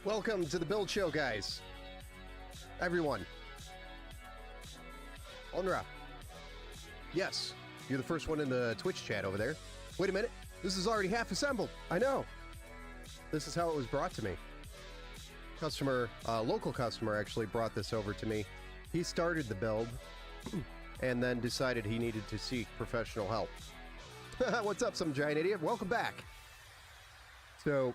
Welcome to the Build Show, guys. Everyone. Onra. Yes, you're the first one in the Twitch chat over there. Wait a minute. This is already half assembled. I know. This is how it was brought to me. Customer, local customer actually brought this over to me. He started the build and then decided he needed to seek professional help. What's up, some giant idiot? Welcome back. So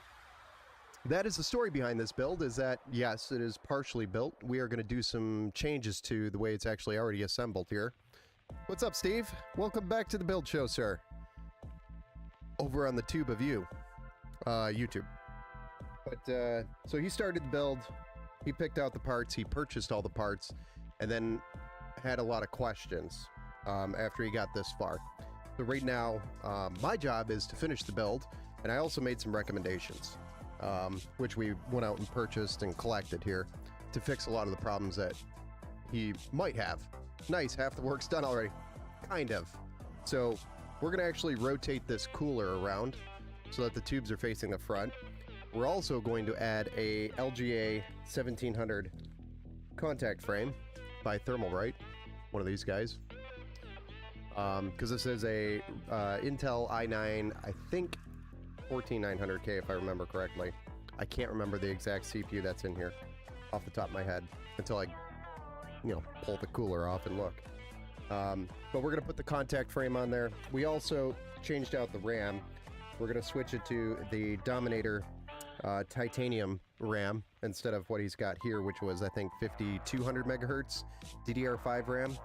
that is the story behind this build, is that, yes, it is partially built. We are going to do some changes to the way it's actually already assembled here. What's up, Steve? Welcome back to the build show, sir. Over on the tube of you. YouTube. But, so he started the build. He picked out the parts. He purchased all the parts. And then had a lot of questions after he got this far. So right now, my job is to finish the build. And I also made some recommendations, which we went out and purchased and collected here to fix a lot of the problems that he might have. Nice, half the work's done already. Kind of. So we're going to actually rotate this cooler around so that the tubes are facing the front. We're also going to add a LGA 1700 contact frame by Thermalright, one of these guys. Because this is a Intel i9, I think 14900K if I remember correctly. I can't remember the exact CPU that's in here off the top of my head until I, pull the cooler off and look. But we're going to put the contact frame on there. We also changed out the RAM. We're going to switch it to the Dominator titanium RAM instead of what he's got here, which was, I think, 5200 megahertz DDR5 RAM.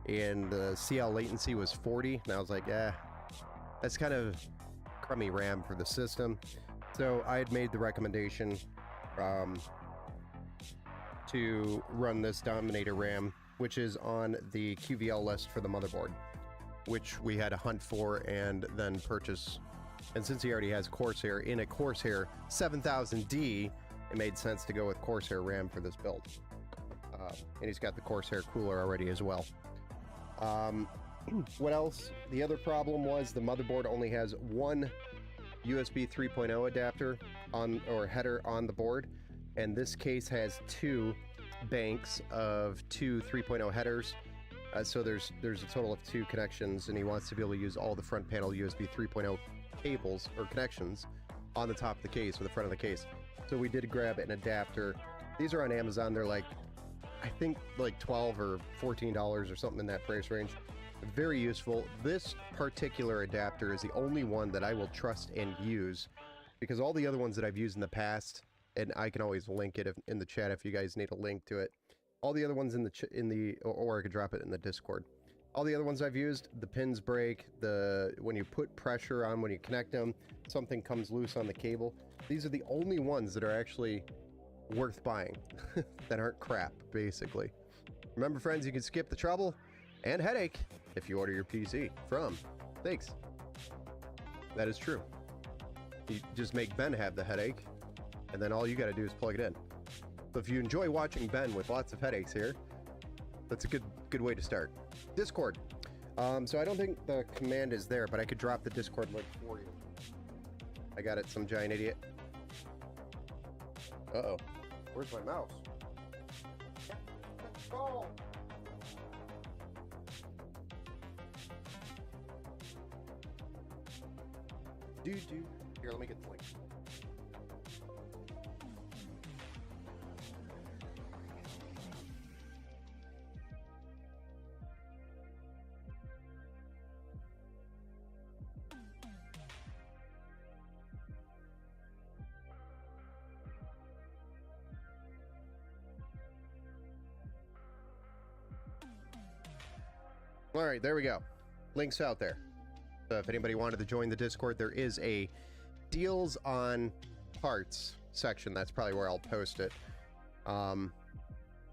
And the CL latency was 40. And I was like, that's kind of crummy RAM for the system. So I had made the recommendation to run this Dominator RAM, which is on the QVL list for the motherboard, which we had to hunt for and then purchase. And since he already has Corsair in a Corsair 7000D, it made sense to go with Corsair RAM for this build. And he's got the Corsair cooler already as well. What else? The other problem was the motherboard only has one USB 3.0 adapter or header on the board, and this case has two banks of two 3.0 headers. So there's a total of two connections, and he wants to be able to use all the front panel USB 3.0 cables or connections on the top of the case or the front of the case. So we did grab an adapter. These are on Amazon. They're like, I think like $12 or $14 or something in that price range. Very useful. This particular adapter is the only one that I will trust and use, because all the other ones that I've used in the past, and I can always link it in the chat if you guys need a link to it. All the other ones or I could drop it in the Discord. All the other ones I've used, the pins break, when you put pressure on, when you connect them, something comes loose on the cable. These are the only ones that are actually worth buying, that aren't crap, basically. Remember, friends, you can skip the trouble and headache if you order your PC from Thanks. That is true. You just make Ben have the headache, and then all you gotta do is plug it in. So if you enjoy watching Ben with lots of headaches here, that's a good way to start. Discord. So I don't think the command is there, but I could drop the Discord link for you. I got it, some giant idiot. Uh-oh. Where's my mouse? Oh! Here, let me get the link. All right, there we go. Links out there. So if anybody wanted to join the Discord, there is a deals on parts section. That's probably where I'll post it.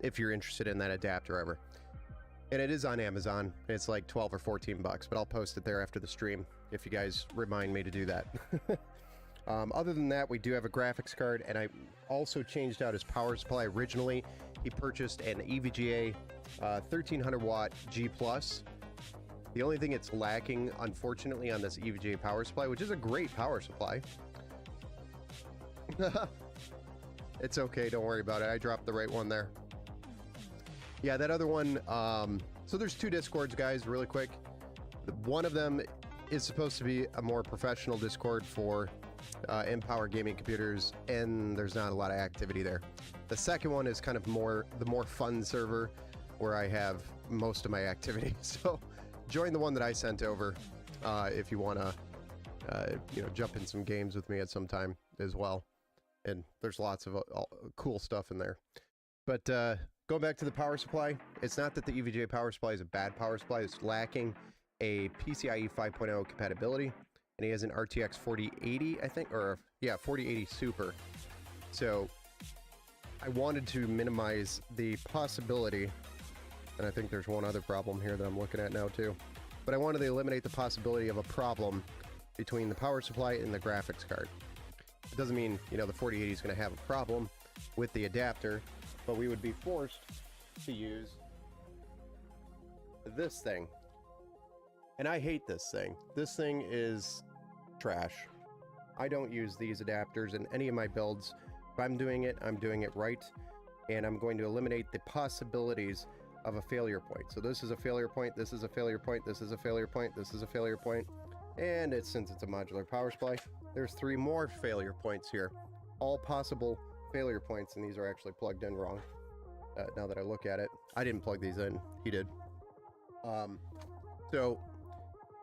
If you're interested in that adapter ever. And it is on Amazon. It's like 12 or 14 bucks, but I'll post it there after the stream if you guys remind me to do that. Other than that, we do have a graphics card, and I also changed out his power supply. Originally, he purchased an EVGA 1300 watt G+. The only thing it's lacking, unfortunately, on this EVGA power supply, which is a great power supply. It's okay, don't worry about it. I dropped the right one there. Yeah, that other one, so there's two Discords, guys, really quick. One of them is supposed to be a more professional Discord for in power gaming computers, and there's not a lot of activity there. The second one is kind of the more fun server where I have most of my activity. So join the one that I sent over if you want to jump in some games with me at some time as well. And there's lots of cool stuff in there. But going back to the power supply, it's not that the EVGA power supply is a bad power supply. It's lacking a PCIe 5.0 compatibility, and he has an RTX 4080, I think, or yeah, 4080 Super. So I wanted to minimize the possibility, and I think there's one other problem here that I'm looking at now too, but I wanted to eliminate the possibility of a problem between the power supply and the graphics card. It doesn't mean, the 4080 is going to have a problem with the adapter, but we would be forced to use this thing. And I hate this thing. This thing is trash. I don't use these adapters in any of my builds. If I'm doing it right, and I'm going to eliminate the possibilities of a failure point. So this is a failure point, this is a failure point, this is a failure point, this is a failure point, and since it's a modular power supply, there's 3 more failure points here. All possible failure points, and these are actually plugged in wrong. Now that I look at it, I didn't plug these in, he did. So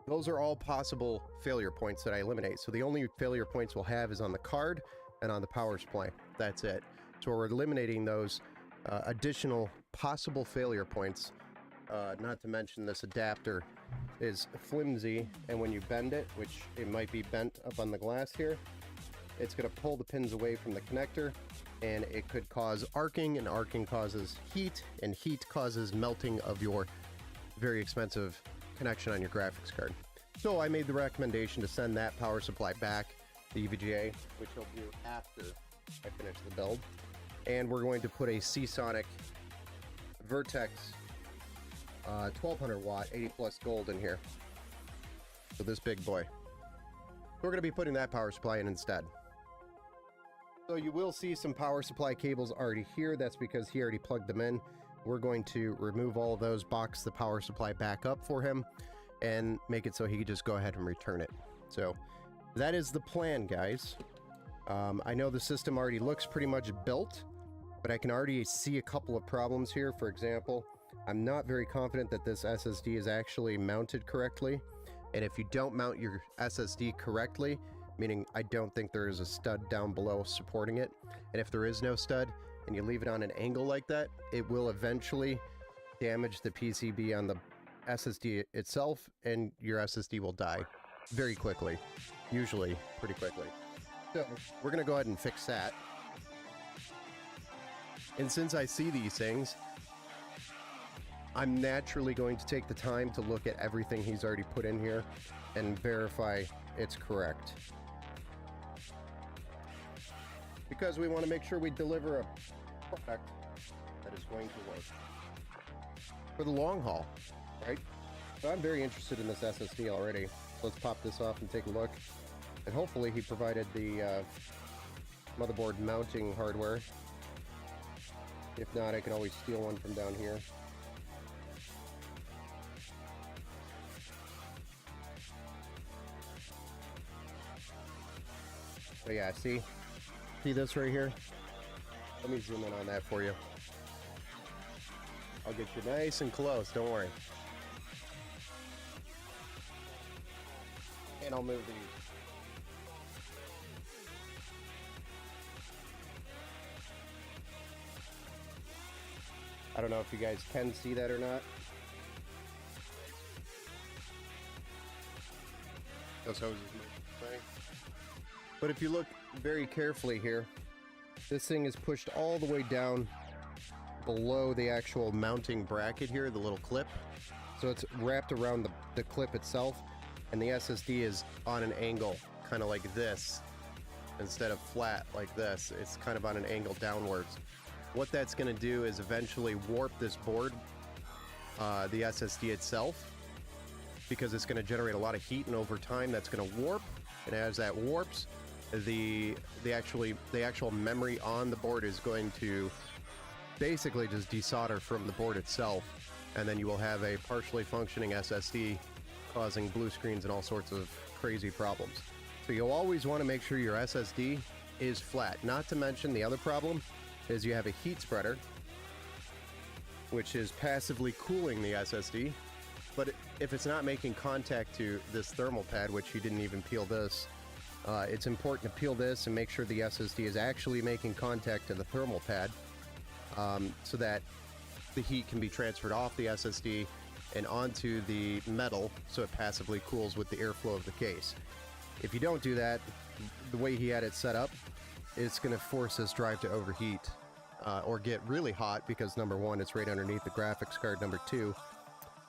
those are all possible failure points that I eliminate. So the only failure points we'll have is on the card and on the power supply. That's it. So we're eliminating those additional possible failure points. Not to mention this adapter is flimsy, and when you bend it, which it might be bent up on the glass here, it's going to pull the pins away from the connector, and it could cause arcing, and arcing causes heat, and heat causes melting of your very expensive connection on your graphics card. So I made the recommendation to send that power supply back, the EVGA, which I'll do after I finish the build. And we're going to put a Seasonic Vertex 1200 watt 80 plus gold in here. So this big boy. We're going to be putting that power supply in instead. So you will see some power supply cables already here. That's because he already plugged them in. We're going to remove all of those, box the power supply back up for him, and make it so he can just go ahead and return it. So that is the plan, guys. I know the system already looks pretty much built, but I can already see a couple of problems here. For example, I'm not very confident that this SSD is actually mounted correctly. And if you don't mount your SSD correctly, meaning I don't think there is a stud down below supporting it, and if there is no stud, and you leave it on an angle like that, it will eventually damage the PCB on the SSD itself, and your SSD will die very quickly, usually pretty quickly. So we're going to go ahead and fix that. And since I see these things, I'm naturally going to take the time to look at everything he's already put in here and verify it's correct. Because we want to make sure we deliver a product that is going to work for the long haul, right? So I'm very interested in this SSD already. So let's pop this off and take a look. And hopefully he provided the motherboard mounting hardware. If not, I can always steal one from down here. But yeah, see this right here? Let me zoom in on that for you. I'll get you nice and close, don't worry. And I'll move these. I don't know if you guys can see that or not. Those hoses moving. But if you look very carefully here, this thing is pushed all the way down below the actual mounting bracket here, the little clip. So it's wrapped around the clip itself, and the SSD is on an angle, kind of like this, instead of flat like this. It's kind of on an angle downwards. What that's going to do is eventually warp this board, the SSD itself, because it's going to generate a lot of heat, and over time that's going to warp, and as that warps, the actual memory on the board is going to basically just desolder from the board itself, and then you will have a partially functioning SSD causing blue screens and all sorts of crazy problems. So you'll always want to make sure your SSD is flat. Not to mention the other problem is you have a heat spreader, which is passively cooling the SSD. But if it's not making contact to this thermal pad, which you didn't even peel this, it's important to peel this and make sure the SSD is actually making contact to the thermal pad, so that the heat can be transferred off the SSD and onto the metal so it passively cools with the airflow of the case. If you don't do that, the way he had it set up, it's going to force this drive to overheat or get really hot because, number one, it's right underneath the graphics card, number two,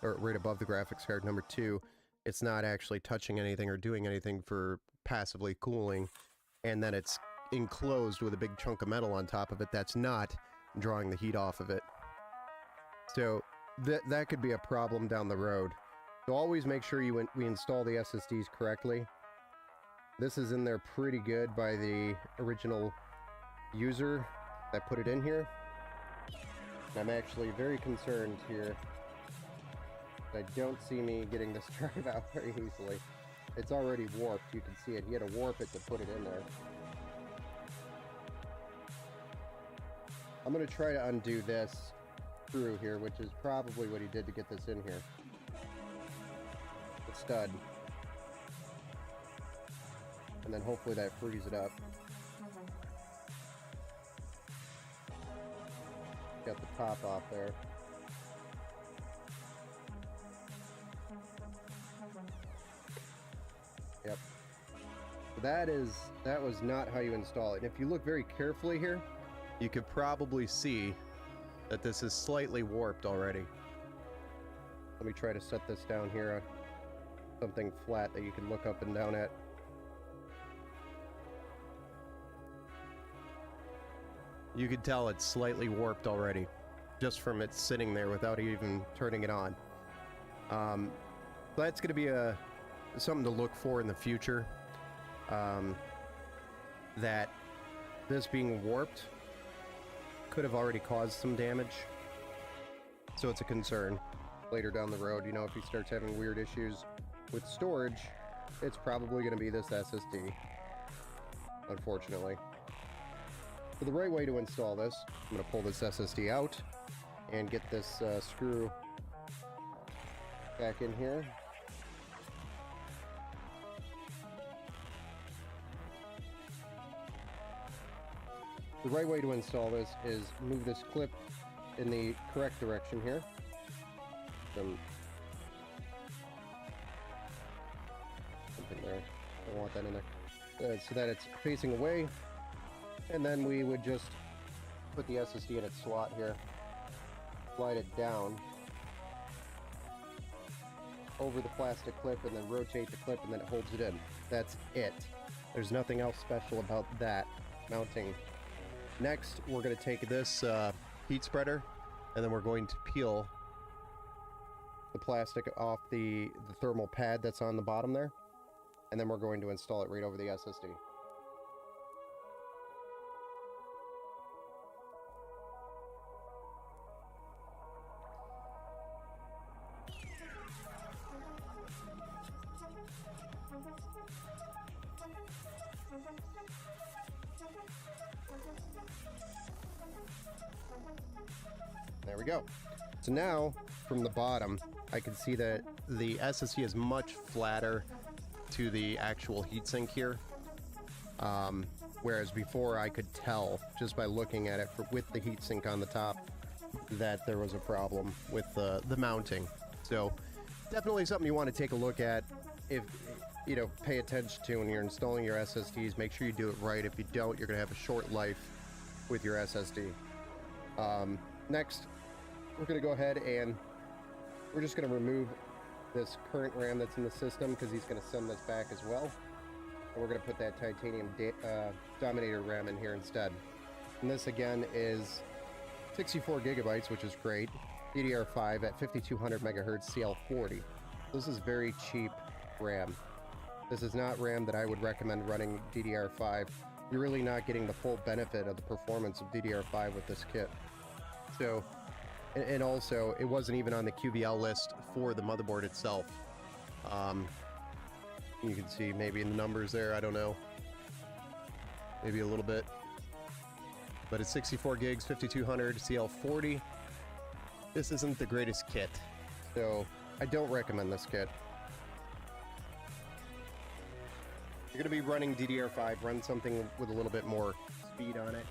or right above the graphics card, number two, it's not actually touching anything or doing anything for passively cooling, and then it's enclosed with a big chunk of metal on top of it that's not drawing the heat off of it. So that could be a problem down the road. So always make sure we install the SSDs correctly. This is in there pretty good by the original user that put it in here. I'm actually very concerned here. I don't see me getting this drive out very easily. It's already warped, you can see it. He had to warp it to put it in there. I'm going to try to undo this screw here, which is probably what he did to get this in here. The stud. And then hopefully that frees it up. Got the top off there. Yep. That was not how you install it. And if you look very carefully here, you could probably see that this is slightly warped already. Let me try to set this down here on something flat that you can look up and down at. You could tell it's slightly warped already, just from it sitting there without even turning it on. That's going to be something to look for in the future. That this being warped could have already caused some damage. So it's a concern later down the road. You know, if he starts having weird issues with storage, it's probably going to be this SSD, unfortunately. So the right way to install this, I'm going to pull this SSD out and get this screw back in here. The right way to install this is move this clip in the correct direction here. Something there. I don't want that in there. So that it's facing away. And then we would just put the SSD in its slot here. Slide it down over the plastic clip and then rotate the clip and then it holds it in. That's it. There's nothing else special about that mounting. Next, we're going to take this heat spreader and then we're going to peel the plastic off the thermal pad that's on the bottom there. And then we're going to install it right over the SSD. There we go. So now, from the bottom, I can see that the SSD is much flatter to the actual heatsink here. Whereas before I could tell, just by looking at it with the heatsink on the top, that there was a problem with the mounting. So definitely something you want to take a look at. If you know, pay attention to when you're installing your SSDs. Make sure you do it right. If you don't, you're going to have a short life with your SSD. Next, we're going to go ahead and we're just going to remove this current RAM that's in the system because he's going to send this back as well. And we're going to put that titanium Dominator RAM in here instead. And this again is 64 gigabytes, which is great. DDR5 at 5200 megahertz CL40. This is very cheap RAM. This is not RAM that I would recommend running DDR5. You're really not getting the full benefit of the performance of DDR5 with this kit. So, and also, it wasn't even on the QVL list for the motherboard itself. You can see maybe in the numbers there, I don't know. Maybe a little bit. But it's 64 gigs, 5200 CL40. This isn't the greatest kit, so I don't recommend this kit. You're going to be running DDR5, run something with a little bit more speed on it,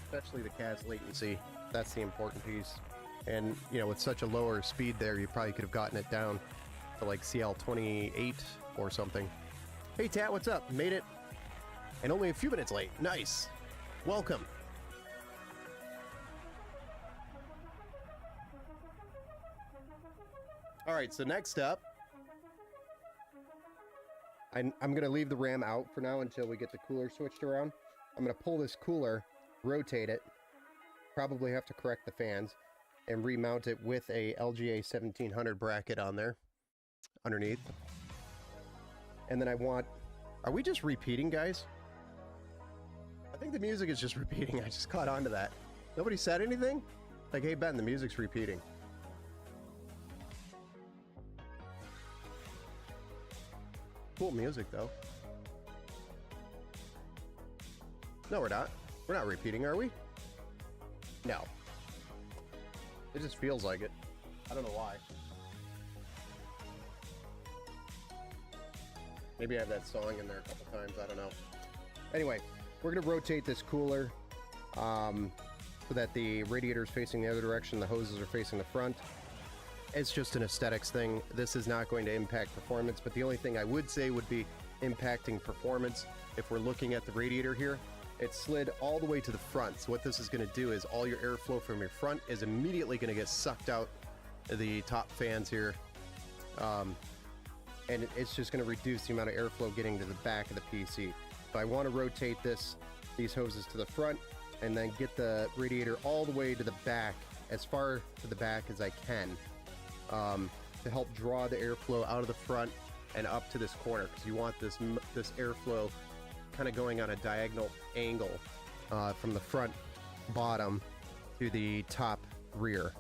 especially the CAS latency. That's the important piece. And, you know, with such a lower speed there, you probably could have gotten it down to like CL28 or something. Hey, Tat, what's up? Made it. And only a few minutes late. Nice. Welcome. All right, so next up, I'm going to leave the RAM out for now until we get the cooler switched around. I'm going to pull this cooler, rotate it, probably have to correct the fans, and remount it with a LGA 1700 bracket on there, underneath. And then I want... Are we just repeating, guys? I think the music is just repeating. I just caught on to that. Nobody said anything? Like, hey, Ben, the music's repeating. Cool music, though. No, we're not. We're not repeating, are we? No. It just feels like it. I don't know why. Maybe I have that song in there a couple times. I don't know. Anyway, we're going to rotate this cooler so that the radiator is facing the other direction, the hoses are facing the front. It's just an aesthetics thing. This is not going to impact performance, but the only thing I would say would be impacting performance. If we're looking at the radiator here, it's slid all the way to the front. So what this is going to do is all your airflow from your front is immediately going to get sucked out the top fans here. And it's just going to reduce the amount of airflow getting to the back of the PC. So I want to rotate these hoses to the front and then get the radiator all the way to the back, as far to the back as I can, to help draw the airflow out of the front and up to this corner, because you want this airflow kind of going on a diagonal angle from the front bottom to the top rear.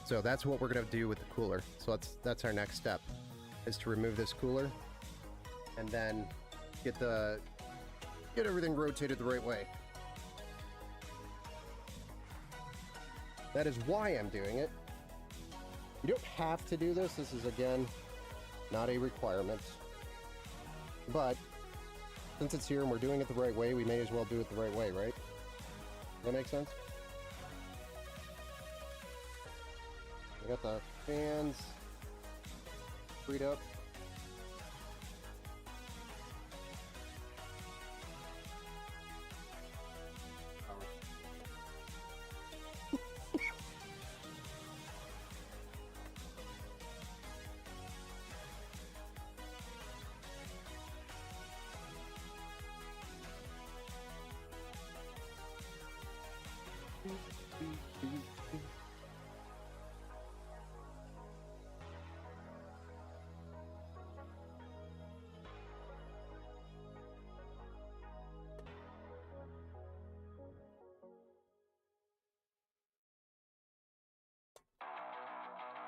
So that's what we're going to do with the cooler. So that's our next step, is to remove this cooler and then get everything rotated the right way. That is why I'm doing it. You don't have to do this. This is, again, not a requirement. But since it's here and we're doing it the right way, we may as well do it the right way, right? Does that make sense? I got the fans freed up.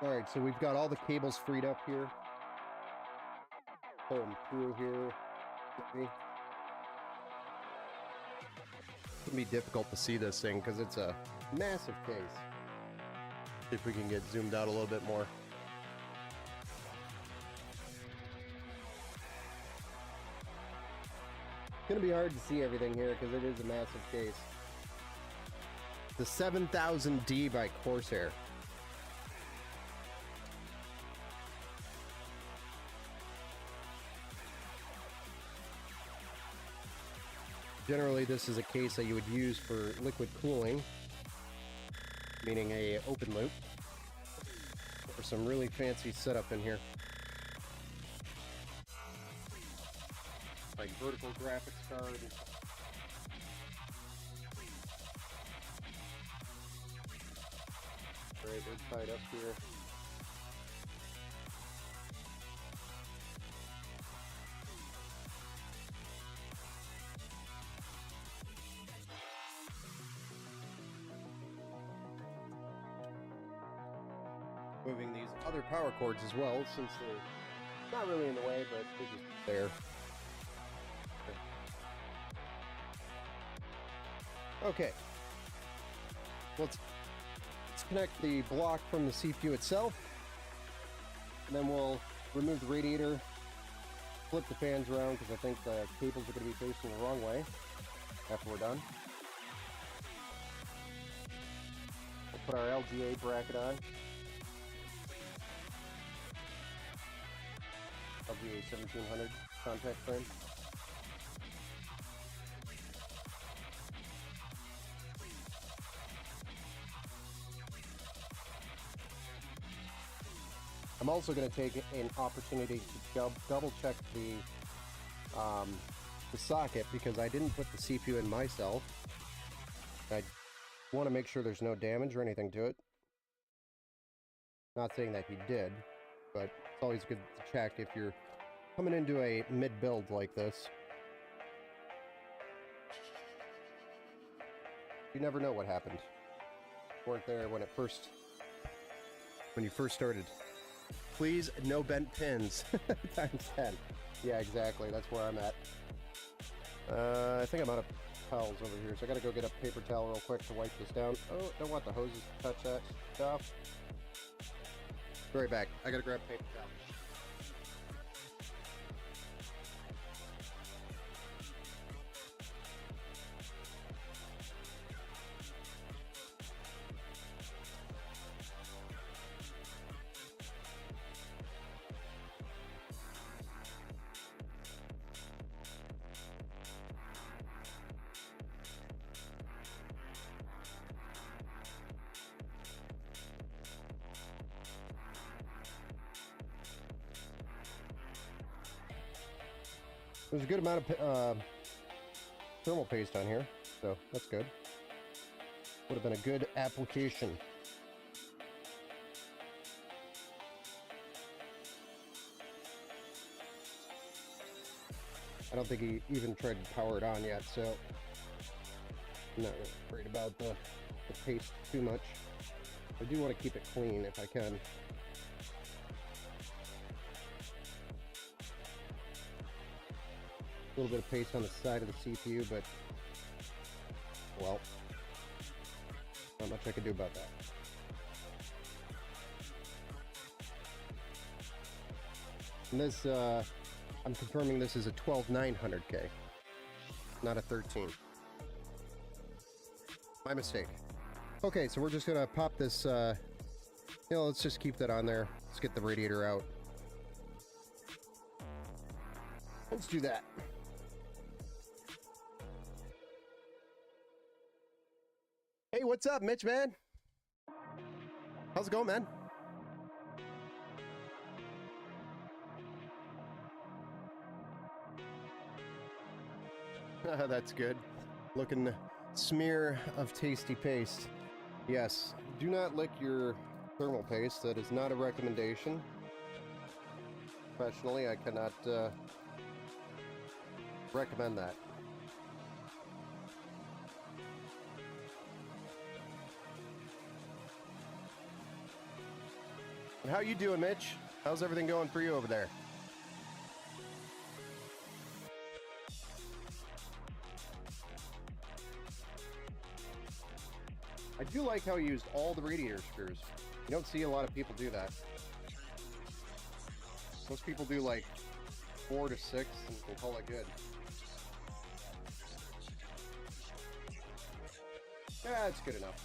All right, so we've got all the cables freed up here. Pull them through here. It's gonna be difficult to see this thing because it's a massive case. See if we can get zoomed out a little bit more. It's gonna be hard to see everything here because it is a massive case. The 7000D by Corsair. Generally, this is a case that you would use for liquid cooling, meaning a open loop, or some really fancy setup in here, like vertical graphics card. Right, they're tied up here. Moving these other power cords as well, since Not really in the way, but they're just there. Okay. Let's connect the block from the CPU itself. And then we'll remove the radiator, flip the fans around because I think the cables are going to be facing the wrong way after we're done. We'll put our LGA bracket on. LGA 1700 contact frame. I'm also going to take an opportunity to double check the socket because I didn't put the CPU in myself. I want to make sure there's no damage or anything to it. Not saying that you did, but it's always good to check if you're coming into a mid-build like this. You never know what happened. You weren't there when you first started. Please, no bent pins. Times 10. Yeah, exactly. That's where I'm at. I think I'm out of towels over here, so I gotta go get a paper towel real quick to wipe this down. Oh, don't want the hoses to touch that stuff. Be right back. I gotta grab a paper towel. There's a good amount of thermal paste on here, so that's good. Would have been a good application. I don't think he even tried to power it on yet, so I'm not really worried about the paste too much. I do want to keep it clean if I can. A little bit of paste on the side of the CPU, but well, not much I can do about that. And this, I'm confirming this is a 12900K, not a 13. My mistake. Okay, so we're just gonna pop this, let's just keep that on there. Let's get the radiator out. Let's do that. Hey, what's up, Mitch, man? How's it going, man? That's good. Looking smear of tasty paste. Yes, do not lick your thermal paste. That is not a recommendation. Professionally, I cannot recommend that. And how you doing, Mitch? How's everything going for you over there? I do like how he used all the radiator screws. You don't see a lot of people do that. Most people do like 4 to 6 and call it good. Yeah, it's good enough.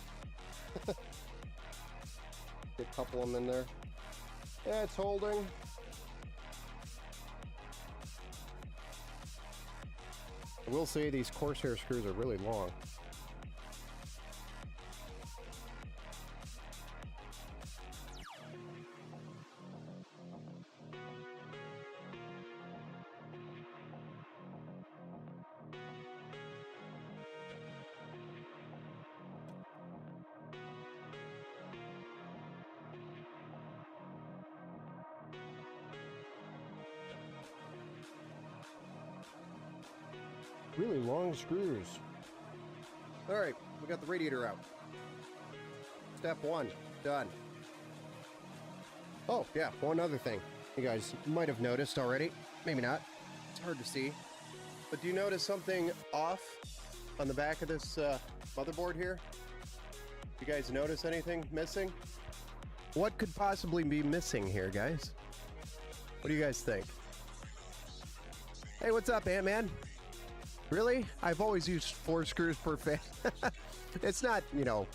Get a couple of them in there. Yeah, it's holding. I will say these Corsair screws are really long. Really long screws. All right, we got the radiator out. Step 1, done. Oh, yeah, one other thing. You guys might have noticed already. Maybe not. It's hard to see. But do you notice something off on the back of this motherboard here? You guys notice anything missing? What could possibly be missing here, guys? What do you guys think? Hey, what's up, Ant-Man? Really? I've always used 4 screws per fan. It's not, you know,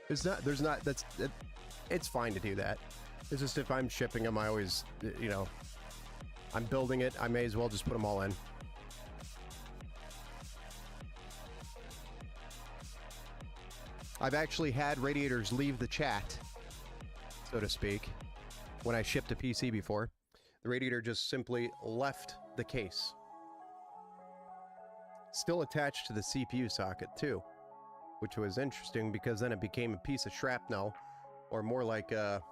it's fine to do that. It's just if I'm shipping them, I always, you know, I'm building it, I may as well just put them all in. I've actually had radiators leave the chat, so to speak, when I shipped a PC before. The radiator just simply left the case. Still attached to the CPU socket too, which was interesting because then it became a piece of shrapnel, or more like a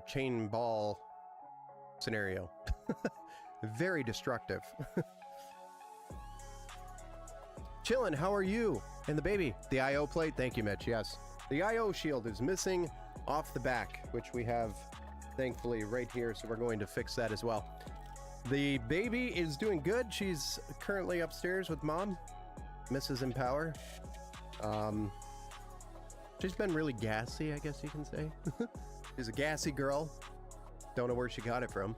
chain ball scenario. Very destructive. Chillin', how are you? And the baby, the IO plate, thank you, Mitch, yes. The IO shield is missing off the back, which we have, thankfully, right here, so we're going to fix that as well. The baby is doing good. She's currently upstairs with mom, Mrs. Empower. She's been really gassy, I guess you can say. She's a gassy girl. Don't know where she got it from.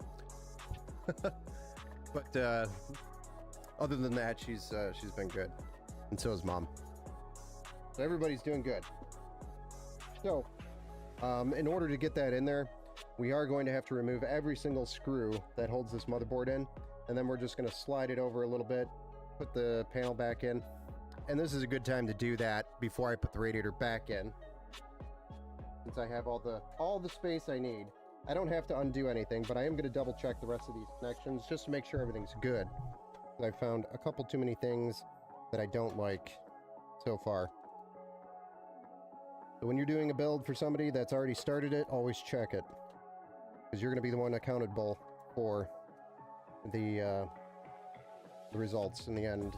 But other than that, she's been good. And so is mom. So everybody's doing good. So, in order to get that in there, we are going to have to remove every single screw that holds this motherboard in, and then we're just going to slide it over a little bit, put the panel back in, and this is a good time to do that before I put the radiator back in, since I have all the space I need. I don't have to undo anything, but I am going to double check the rest of these connections just to make sure everything's good. I found a couple too many things that I don't like so far. So when you're doing a build for somebody that's already started it, always check it, because you're going to be the one accountable for the results in the end.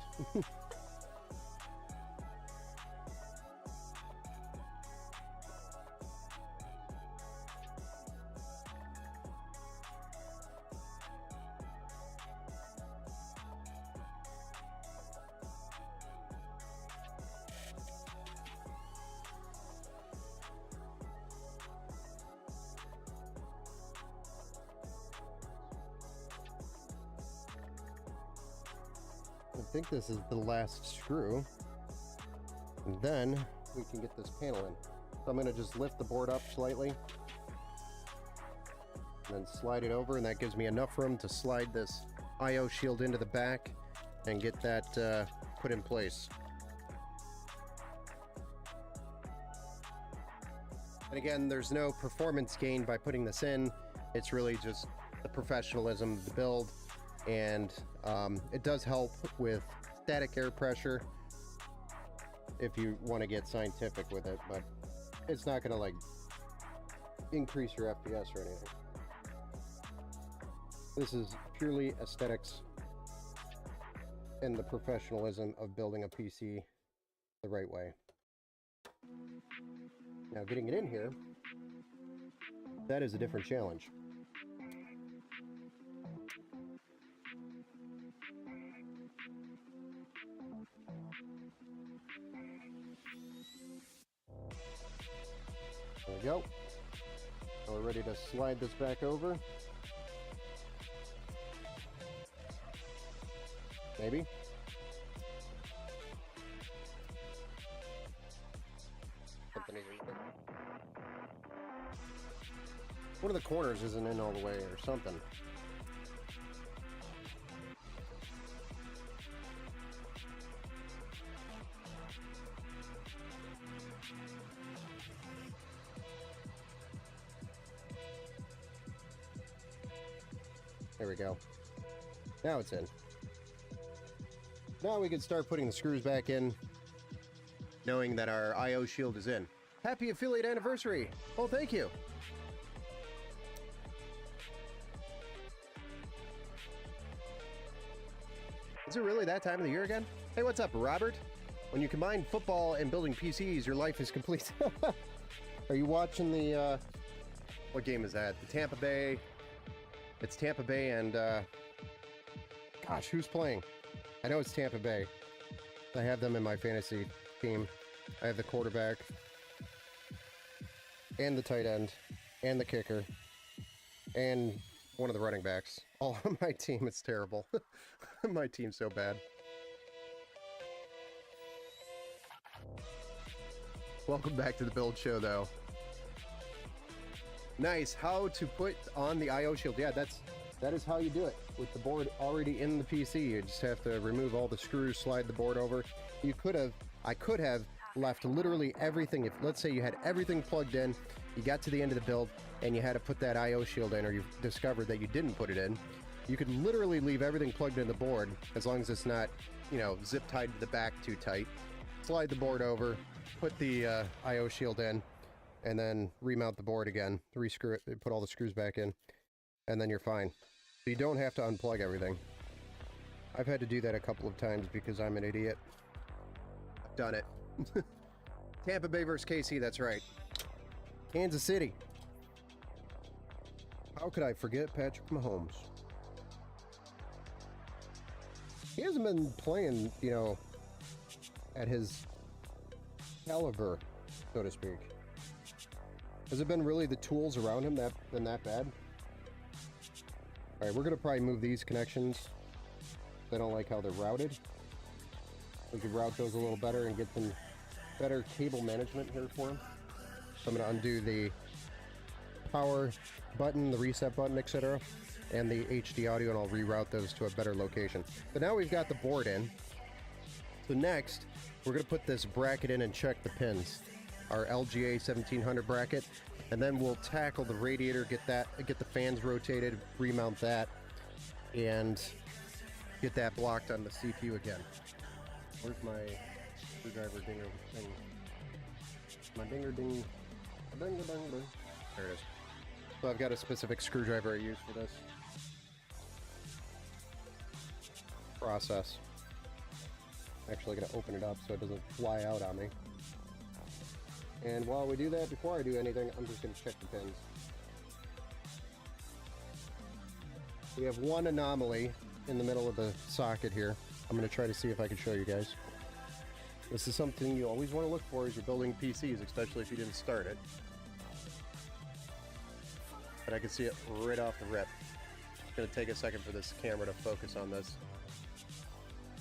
I think this is the last screw, and then we can get this panel in. So I'm going to just lift the board up slightly and then slide it over, and that gives me enough room to slide this IO shield into the back and get that put in place. And again, there's no performance gain by putting this in. It's really just the professionalism of the build. And it does help with static air pressure if you want to get scientific with it, but it's not going to like increase your FPS or anything. This is purely aesthetics and the professionalism of building a PC the right way. Now getting it in here, that is a different challenge. There we go. Now we're ready to slide this back over. Maybe. Something easy. One of the corners isn't in all the way or something. There we go. Now it's in. Now we can start putting the screws back in, knowing that our IO shield is in. Happy affiliate anniversary! Oh, thank you! Is it really that time of the year again? Hey, what's up, Robert? When you combine football and building PCs, your life is complete. Are you watching the What game is that? The Tampa Bay. It's Tampa Bay and, gosh, who's playing? I know it's Tampa Bay. I have them in my fantasy team. I have the quarterback, and the tight end, and the kicker, and one of the running backs. All on my team. It's terrible. My team's so bad. Welcome back to the Build Show, though. Nice. How to put on the IO shield. Yeah, that is how you do it. With the board already in the PC, you just have to remove all the screws, slide the board over. I could have left literally everything. If, let's say you had everything plugged in, you got to the end of the build, and you had to put that IO shield in, or you discovered that you didn't put it in, you could literally leave everything plugged in the board, as long as it's not, you know, zip tied to the back too tight. Slide the board over, put the IO shield in, and then remount the board again, rescrew it, put all the screws back in, and then you're fine. So you don't have to unplug everything. I've had to do that a couple of times because I'm an idiot. I've done it. Tampa Bay versus KC, that's right. Kansas City. How could I forget Patrick Mahomes? He hasn't been playing, you know, at his caliber, so to speak. Has it been really the tools around him that been that bad? Alright, we're going to probably move these connections. I don't like how they're routed. We could route those a little better and get some better cable management here for him. So I'm going to undo the power button, the reset button, etc., and the HD audio, and I'll reroute those to a better location. But now we've got the board in. So next, we're going to put this bracket in and check the pins. Our LGA 1700 bracket, and then we'll tackle the radiator, get the fans rotated, remount that, and get that blocked on the CPU again. Where's my screwdriver dinger thing? My dinger ding. There it is. So I've got a specific screwdriver I use for this process. I'm actually going to open it up so it doesn't fly out on me. And while we do that, before I do anything, I'm just going to check the pins. We have one anomaly in the middle of the socket here. I'm going to try to see if I can show you guys. This is something you always want to look for as you're building PCs, especially if you didn't start it. But I can see it right off the rip. It's going to take a second for this camera to focus on this.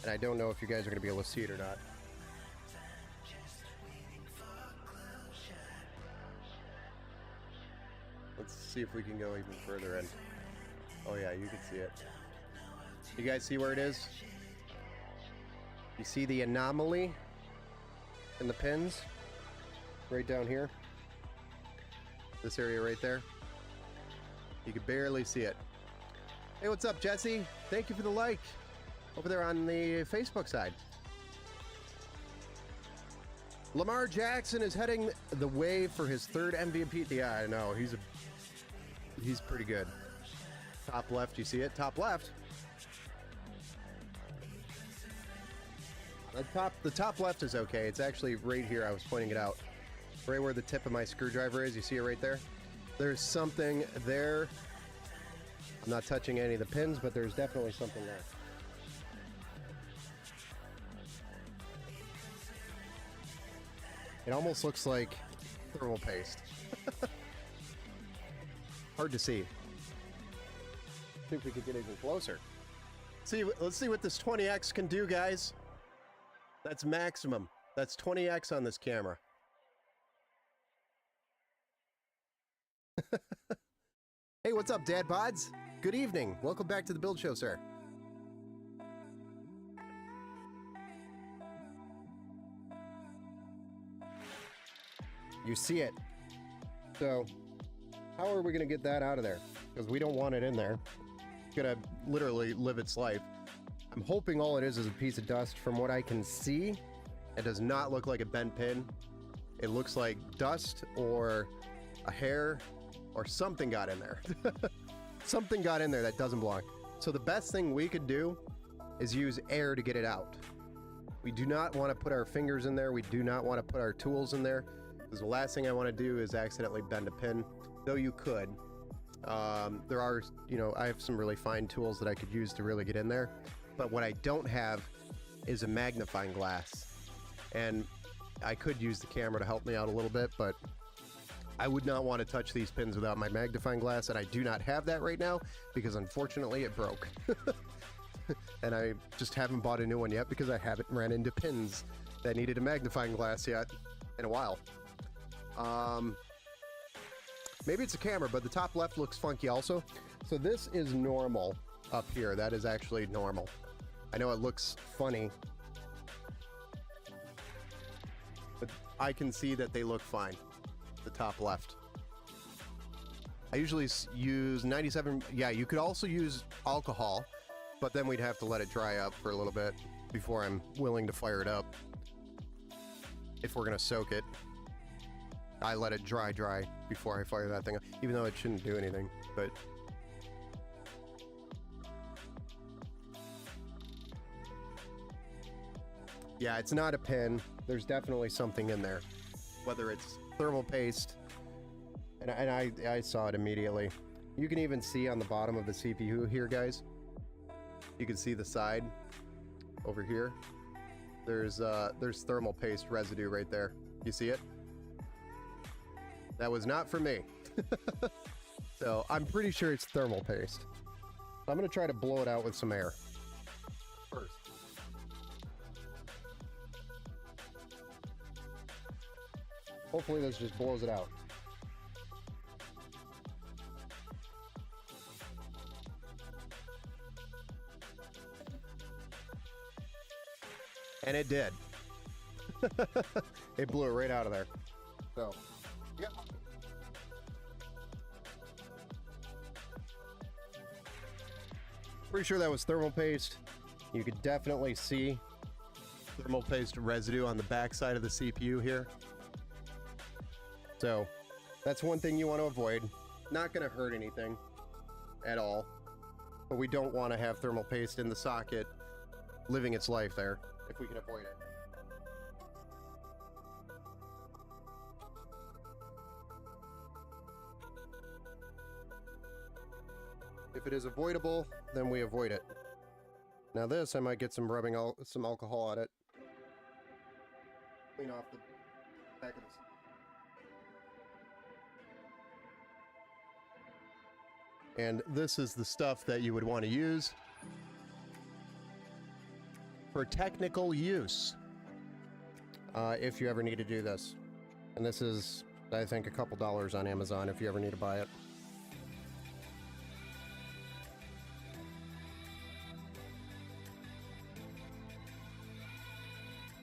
And I don't know if you guys are going to be able to see it or not. Let's see if we can go even further in. Oh yeah, you can see it. You guys see where it is? You see the anomaly in the pins? Right down here. This area right there. You can barely see it. Hey, what's up, Jesse? Thank you for the like. Over there on the Facebook side. Lamar Jackson is heading the way for his third MVP. Yeah, I know. He's pretty good. Top left, you see it? Top left. The top left is okay. It's actually right here. I was pointing it out. Right where the tip of my screwdriver is. You see it right there? There's something there. I'm not touching any of the pins, but there's definitely something there. It almost looks like thermal paste. Hard to see. See if we could get even closer. Let's see what this 20x can do, guys. That's maximum. That's 20x on this camera. Hey, what's up, Dad Bods? Good evening. Welcome back to the Build Show, sir. You see it. So, how are we going to get that out of there? Because we don't want it in there. It's going to literally live its life. I'm hoping all it is a piece of dust. From what I can see, it does not look like a bent pin. It looks like dust or a hair or something got in there. Something got in there that doesn't belong. So the best thing we could do is use air to get it out. We do not want to put our fingers in there. We do not want to put our tools in there. Because the last thing I want to do is accidentally bend a pin. though you could. There are, I have some really fine tools that I could use to really get in there. But what I don't have is a magnifying glass. And I could use the camera to help me out a little bit, but I would not want to touch these pins without my magnifying glass, and I do not have that right now because unfortunately it broke. And I just haven't bought a new one yet because I haven't ran into pins that needed a magnifying glass yet in a while. Maybe it's a camera, but the top left looks funky also. So this is normal up here. That is actually normal. I know it looks funny, but I can see that they look fine. The top left. I usually use 97. Yeah, you could also use alcohol, but then we'd have to let it dry up for a little bit before I'm willing to fire it up. If we're gonna soak it, I let it dry before I fire that thing up, even though it shouldn't do anything, but yeah, it's not a pin. There's definitely something in there, whether it's thermal paste, and I saw it immediately. You can even see on the bottom of the CPU here, guys. You can see the side over here. There's thermal paste residue right there. You see it? That was not for me. So I'm pretty sure it's thermal paste. So I'm gonna try to blow it out with some air first. Hopefully this just blows it out. And it did. It blew it right out of there. So, yeah. Pretty sure that was thermal paste. You could definitely see thermal paste residue on the back side of the CPU here. So, that's one thing you want to avoid. Not going to hurt anything at all. But we don't want to have thermal paste in the socket living its life there, if we can avoid it. If it is avoidable, then we avoid it. Now this, I might get some some alcohol on it. Clean off the back of this. And this is the stuff that you would want to use for technical use, if you ever need to do this. And this is, I think, a couple dollars on Amazon if you ever need to buy it.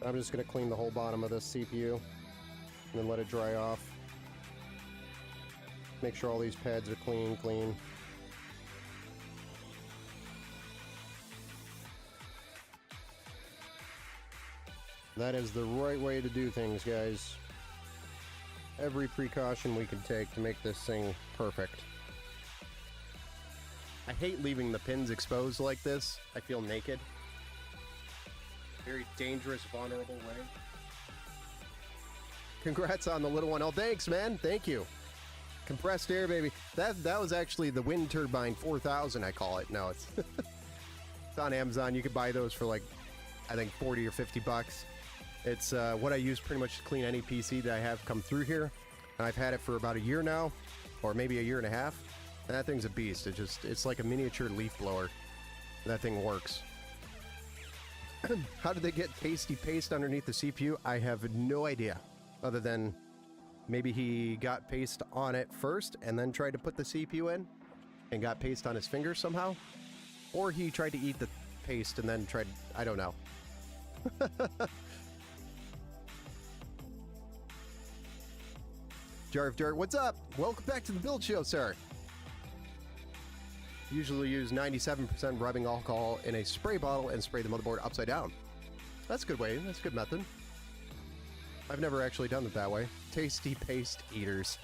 I'm just going to clean the whole bottom of this CPU and then let it dry off. Make sure all these pads are clean. That is the right way to do things, guys. Every precaution we can take to make this thing perfect. I hate leaving the pins exposed like this. I feel naked. Very dangerous, vulnerable way. Congrats on the little one. Oh, thanks, man. Thank you. Compressed air, baby. That was actually the Wind Turbine 4000, I call it. No, it's it's on Amazon. You could buy those for like, I think 40 or 50 bucks. It's what I use pretty much to clean any PC that I have come through here. And I've had it for about a year now, or maybe a year and a half. And that thing's a beast. It's like a miniature leaf blower. That thing works. How did they get pasty paste underneath the CPU? I have no idea. Other than maybe he got paste on it first and then tried to put the CPU in and got paste on his fingers somehow. Or he tried to eat the paste and then tried... I don't know. Jar of Dirt, what's up? Welcome back to the Build Show, sir. Usually use 97% rubbing alcohol in a spray bottle and spray the motherboard upside down. That's a good way. That's a good method. I've never actually done it that way. Tasty paste eaters.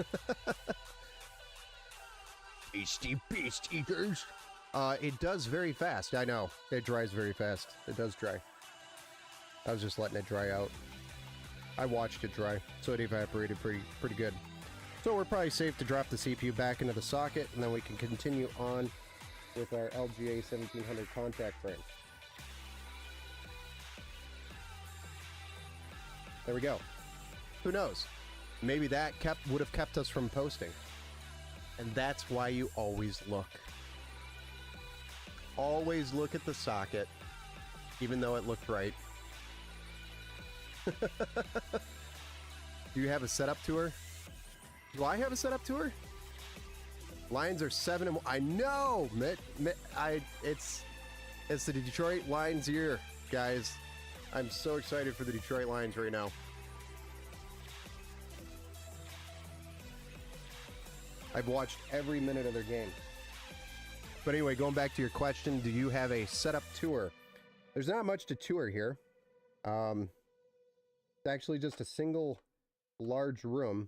Tasty paste eaters. It does very fast. I know. It dries very fast. It does dry. I was just letting it dry out. I watched it dry, so it evaporated pretty good. So we're probably safe to drop the CPU back into the socket, and then we can continue on with our LGA 1700 contact frame. There we go. Who knows? Maybe that would have kept us from posting. And that's why you always look. Always look at the socket, even though it looked right. Do you have a setup tour? Do I have a setup tour? Lions are 7-1. I know, it's the Detroit Lions year, guys. I'm so excited for the Detroit Lions right now. I've watched every minute of their game. But anyway, going back to your question, do you have a setup tour? There's not much to tour here. It's actually just a single large room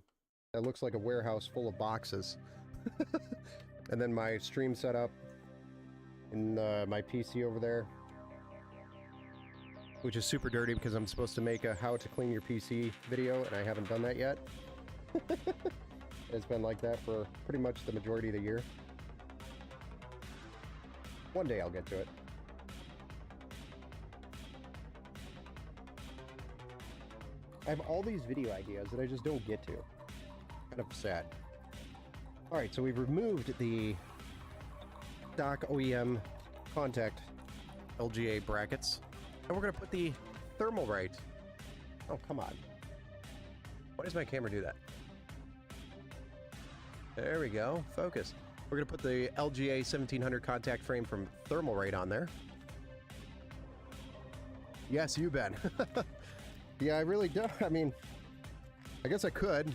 that looks like a warehouse full of boxes. And then my stream setup and my PC over there, which is super dirty because I'm supposed to make a how to clean your PC video, and I haven't done that yet. It's been like that for pretty much the majority of the year. One day I'll get to it. I have all these video ideas that I just don't get to. Kind of sad. Alright, so we've removed the stock OEM contact LGA brackets. And we're going to put the Thermalright. Oh, come on. Why does my camera do that? There we go. Focus. We're going to put the LGA 1700 contact frame from Thermalright on there. Yes, you, Ben. Yeah, I really don't. I mean, I guess I could.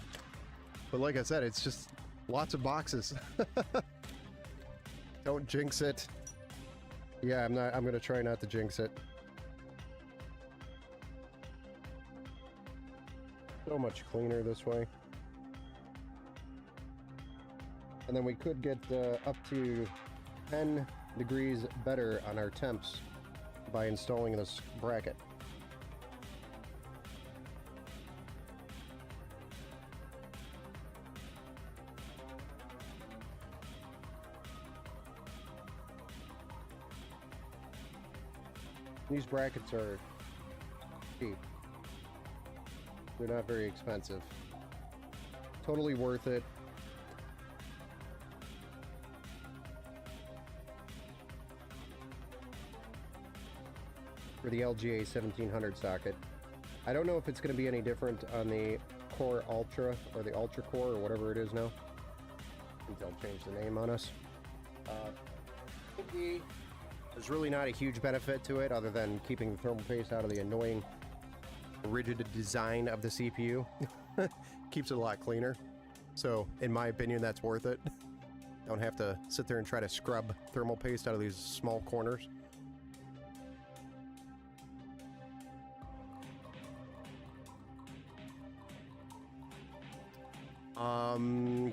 But like I said, it's just lots of boxes. Don't jinx it. Yeah, I'm going to try not to jinx it. So much cleaner this way. And then we could get up to 10 degrees better on our temps by installing this bracket. These brackets are cheap. They're not very expensive. Totally worth it. For the LGA 1700 socket. I don't know if it's going to be any different on the Core Ultra or the Ultra Core or whatever it is now. I think they'll change the name on us. There's really not a huge benefit to it other than keeping the thermal paste out of the annoying rigid design of the CPU. Keeps it a lot cleaner. So, in my opinion, that's worth it. Don't have to sit there and try to scrub thermal paste out of these small corners.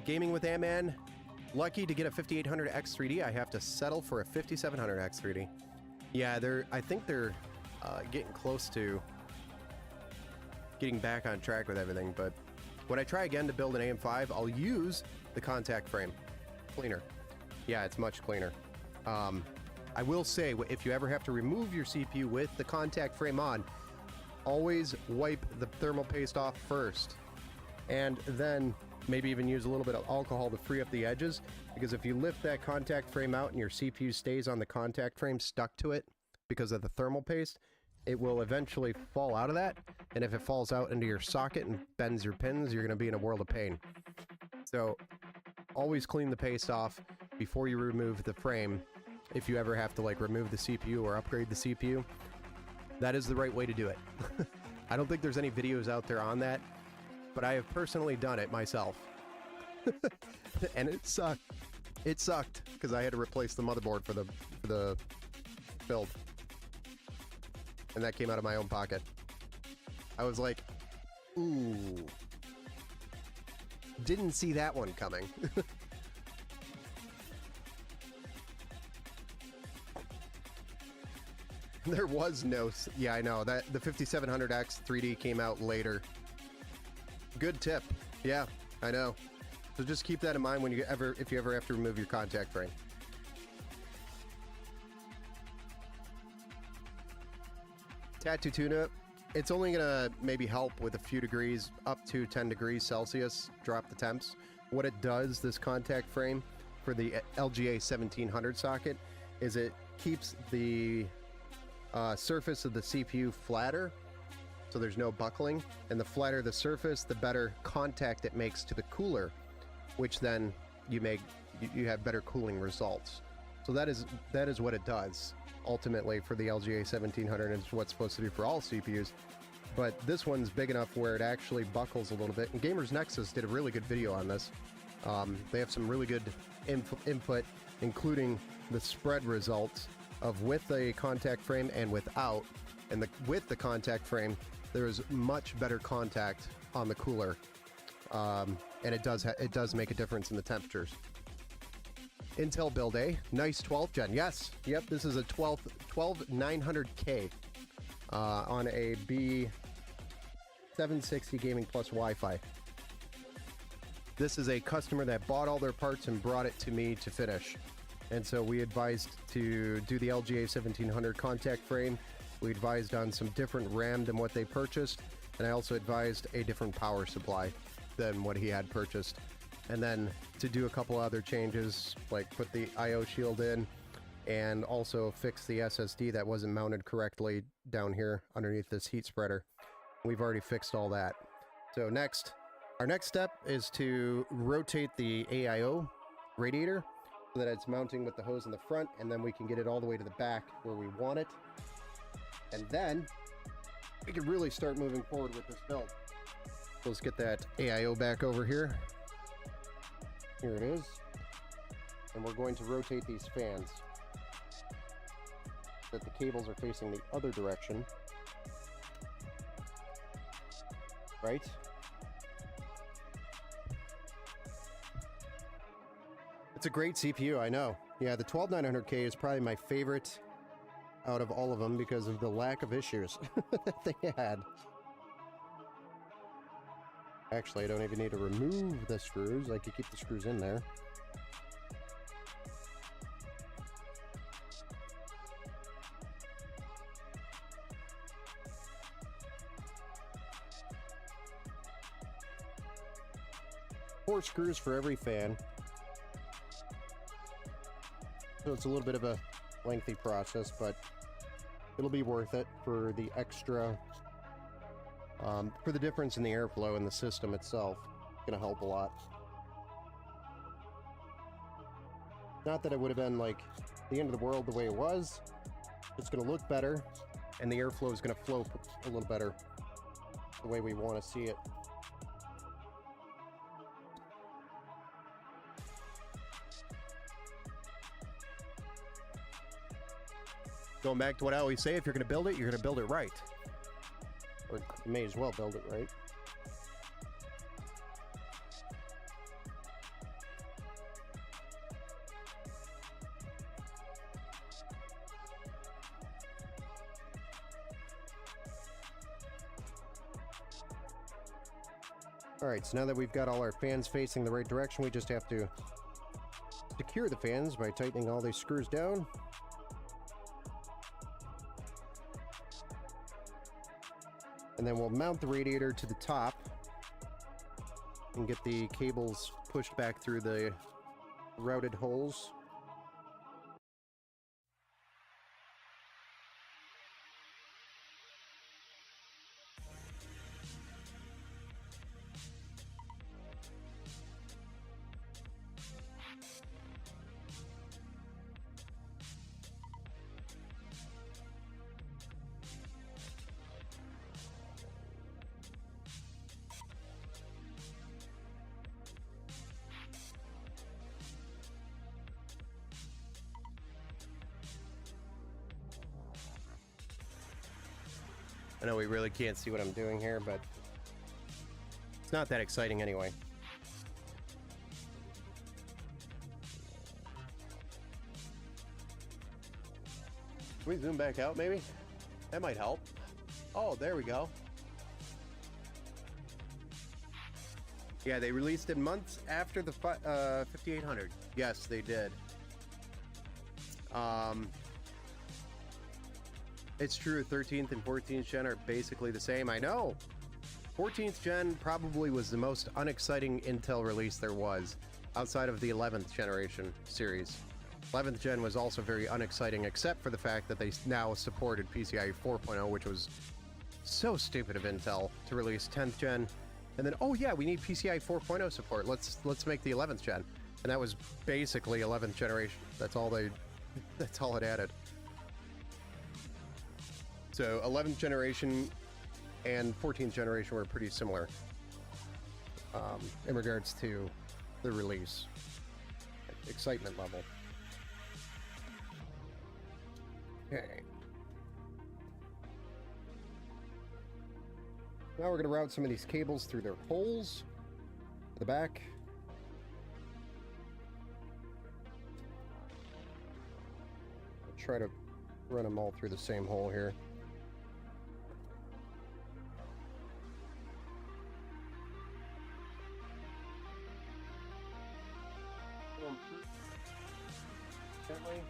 Gaming with Ant-Man. Lucky to get a 5800X 3D. I have to settle for a 5700X 3D. Yeah, I think they're getting close to getting back on track with everything, but when I try again to build an AM5, I'll use the contact frame cleaner. Yeah, it's much cleaner. I will say, if you ever have to remove your CPU with the contact frame on, always wipe the thermal paste off first, and then maybe even use a little bit of alcohol to free up the edges, because if you lift that contact frame out and your CPU stays on the contact frame stuck to it because of the thermal paste, it will eventually fall out of that, and if it falls out into your socket and bends your pins, you're going to be in a world of pain. So always clean the paste off before you remove the frame. If you ever have to like remove the CPU or upgrade the CPU, that is the right way to do it. I don't think there's any videos out there on that, but I have personally done it myself. And it sucked. It sucked because I had to replace the motherboard for the build. And that came out of my own pocket. I was like, ooh. Didn't see that one coming. There was no... Yeah, I know. That the 5700X 3D came out later. Good tip. Yeah, I know. So just keep that in mind when if you ever have to remove your contact frame. Tattoo tune-up, it's only gonna maybe help with a few degrees, up to 10 degrees Celsius, drop the temps. What it does, this contact frame for the LGA 1700 socket, is it keeps the surface of the CPU flatter, so there's no buckling, and the flatter the surface, the better contact it makes to the cooler, which then you have better cooling results. So that is what it does ultimately for the LGA 1700, and it's what's supposed to do for all CPUs. But this one's big enough where it actually buckles a little bit, and Gamers Nexus did a really good video on this. They have some really good input, including the spread results of with a contact frame and without. And with the contact frame, there is much better contact on the cooler, and it does make a difference in the temperatures. Intel Build A, nice 12th gen. Yes, yep, this is a 12900K on a B760 Gaming Plus Wi-Fi. This is a customer that bought all their parts and brought it to me to finish. And so we advised to do the LGA 1700 contact frame. We advised on some different RAM than what they purchased, and I also advised a different power supply than what he had purchased. And then to do a couple other changes, like put the IO shield in and also fix the SSD that wasn't mounted correctly down here underneath this heat spreader. We've already fixed all that. So our next step is to rotate the AIO radiator so that it's mounting with the hose in the front, and then we can get it all the way to the back where we want it. And then we can really start moving forward with this build. So let's get that AIO back over here. Here it is. And we're going to rotate these fans so that the cables are facing the other direction. Right? It's a great CPU, I know. Yeah, the 12900K is probably my favorite out of all of them because of the lack of issues that they had. Actually, I don't even need to remove the screws. I could keep the screws in there. Four screws for every fan. So it's a little bit of a lengthy process, but it'll be worth it for the extra, for the difference in the airflow in the system itself. It's gonna help a lot. Not that it would have been like the end of the world the way it was. It's gonna look better, and the airflow is gonna flow a little better the way we want to see it. Going back to what I always say, if you're going to build it, you're going to build it right. Or you may as well build it right. Alright, so now that we've got all our fans facing the right direction, we just have to secure the fans by tightening all these screws down. And then we'll mount the radiator to the top and get the cables pushed back through the routed holes. I know we really can't see what I'm doing here, but it's not that exciting anyway. Can we zoom back out, maybe? That might help. Oh, there we go. Yeah, they released it months after the 5800. Yes, they did. It's true, 13th and 14th gen are basically the same. I know. 14th gen probably was the most unexciting Intel release there was, outside of the 11th generation series. 11th gen was also very unexciting, except for the fact that they now supported PCIe 4.0, which was so stupid of Intel to release 10th gen. And then, oh yeah, we need PCIe 4.0 support. Let's make the 11th gen. And that was basically 11th generation. That's all it added. So 11th generation and 14th generation were pretty similar in regards to the release excitement level. Okay. Now we're going to route some of these cables through their holes at the back. I'll try to run them all through the same hole here. Gently.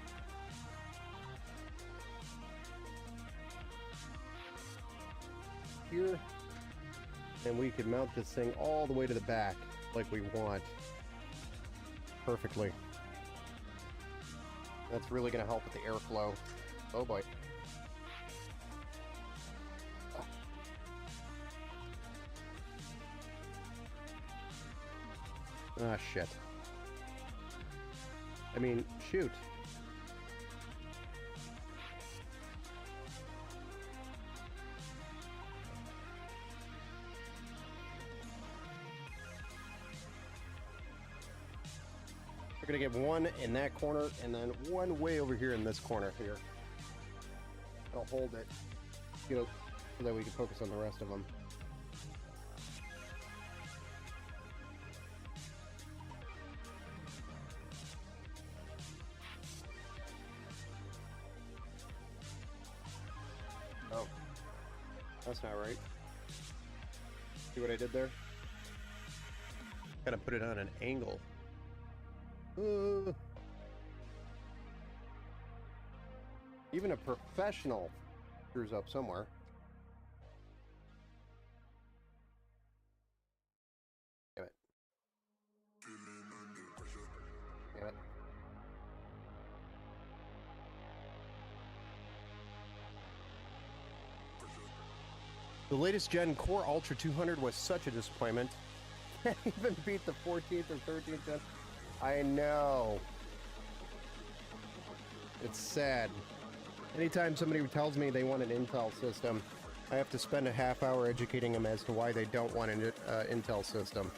Here, and we can mount this thing all the way to the back like we want perfectly. That's really going to help with the airflow. Oh boy. Ah, shit. I mean, shoot. We're gonna get one in that corner and then one way over here in this corner here. I'll hold it, you know, so that we can focus on the rest of them. Oh, that's not right. See what I did there? Gotta put it on an angle. Even a professional screws up somewhere. Damn it. Damn it. The latest gen Core Ultra 200 was such a disappointment. Can't even beat the 14th or 13th gen. I know. It's sad. Anytime somebody tells me they want an Intel system, I have to spend a half hour educating them as to why they don't want an Intel system.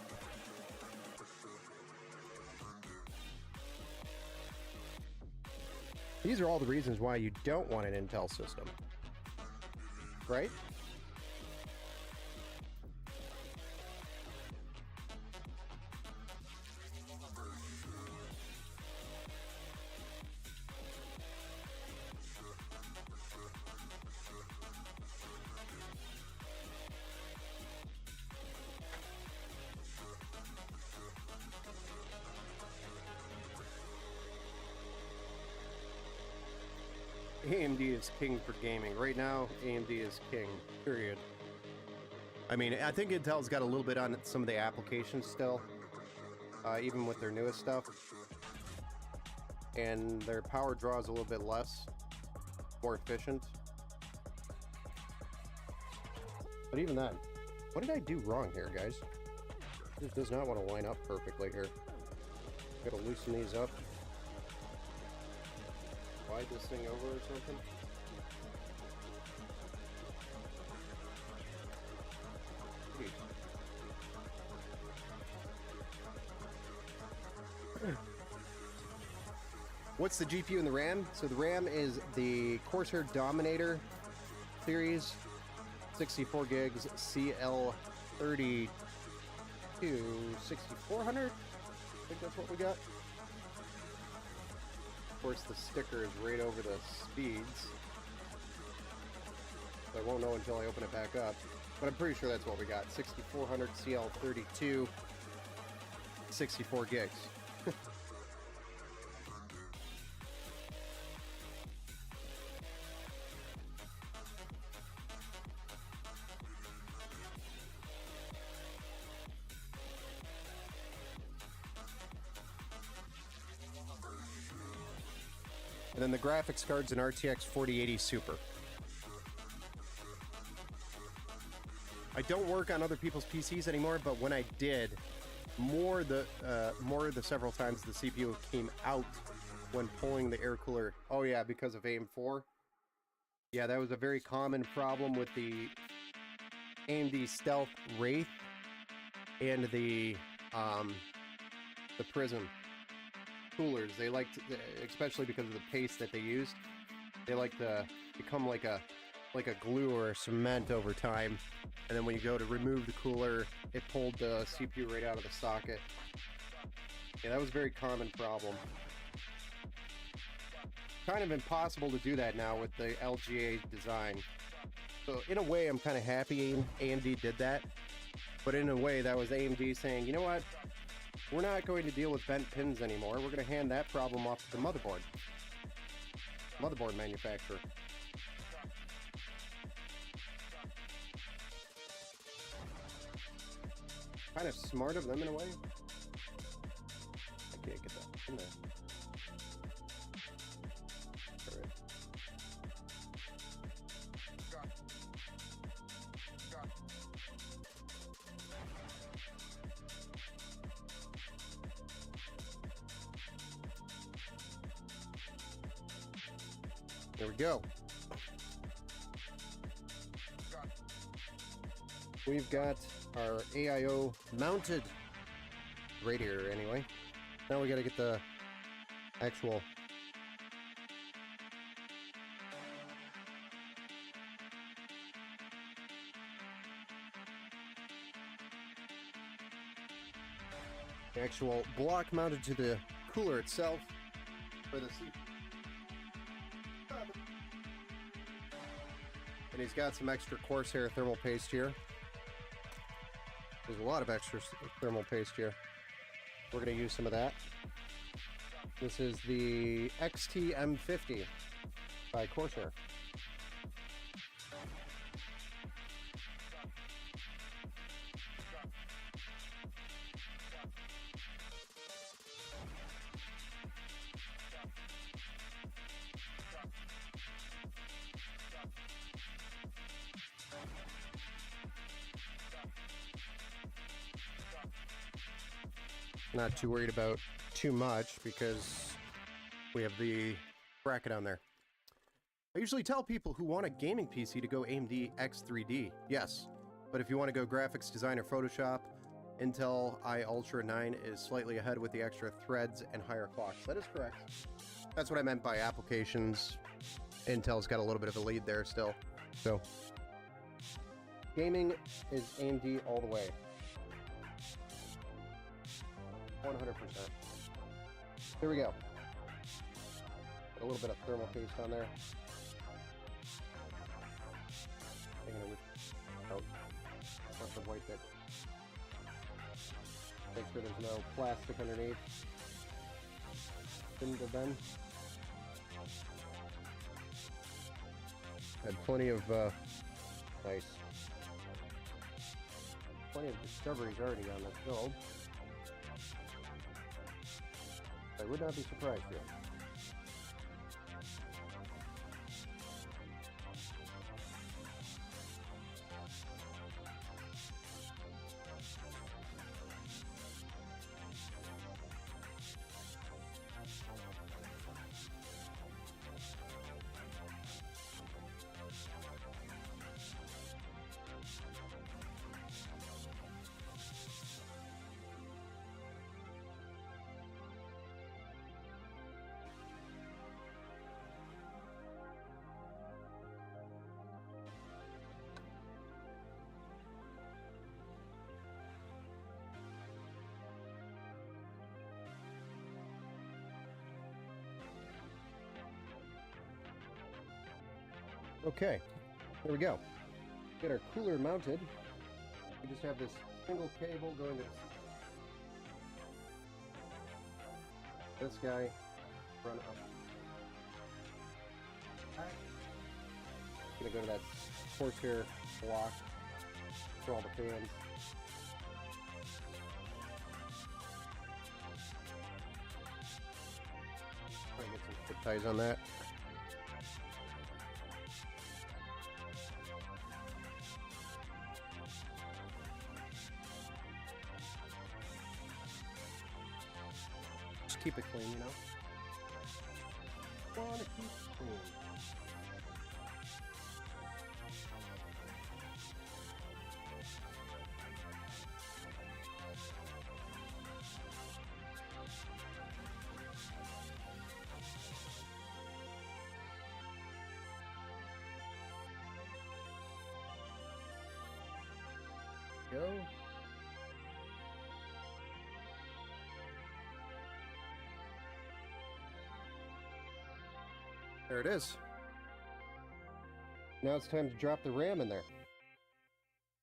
These are all the reasons why you don't want an Intel system. Right? AMD is king for gaming. Right now, AMD is king, period. I mean, I think Intel's got a little bit on some of the applications still, even with their newest stuff. And their power draw is a little bit less, more efficient. But even then, what did I do wrong here, guys? This does not want to line up perfectly here. Gotta loosen these up. Slide this thing over or something. What's the GPU and the RAM? So the RAM is the Corsair Dominator series, 64 gigs, CL32 6400. I think that's what we got. Of course, the sticker is right over the speeds, so I won't know until I open it back up, but I'm pretty sure that's what we got. 6400 CL32 64 gigs. And then the graphics card's an RTX 4080 Super. I don't work on other people's PCs anymore, but when I did, more of the several times the CPU came out when pulling the air cooler. Oh yeah, because of AIM-4. Yeah, that was a very common problem with the AMD Stealth Wraith and the Prism coolers. They like to, especially because of the paste that they used, they like to become like a glue or a cement over time, and then when you go to remove the cooler, it pulled the CPU right out of the socket. Yeah, that was a very common problem. Kind of impossible to do that now with the LGA design. So in a way, I'm kind of happy AMD did that, but in a way that was AMD saying, you know what, we're not going to deal with bent pins anymore. We're going to hand that problem off to the motherboard manufacturer. Kind of smart of them in a way. I can't get that in there. All right. There we go. We've got our AIO mounted right here anyway. Now we got to get the actual block mounted to the cooler itself for the seat. And he's got some extra Corsair thermal paste here. There's a lot of extra thermal paste here. We're going to use some of that. This is the XT-M50 by Corsair. Not too worried about too much because we have the bracket on there. I usually tell people who want a gaming PC to go AMD X3D, yes. But if you want to go graphics design or Photoshop, Intel i Ultra 9 is slightly ahead with the extra threads and higher clocks. That is correct. That's what I meant by applications. Intel's got a little bit of a lead there still. So, gaming is AMD all the way. 100%. Here we go. Got a little bit of thermal paste on there. Taking it out. Not the white bit. Make sure there's no plastic underneath. Didn't have been. Had plenty of nice. Plenty of discoveries already on this build. I would not be surprised here. Okay, here we go. Get our cooler mounted. We just have this single cable going to This guy, run up. Gonna go to that horsehair block for all the fans. Try to get some zip ties on that. Just keep it clean, you know? Wanna keep it clean. Go. There it is. Now it's time to drop the RAM in there.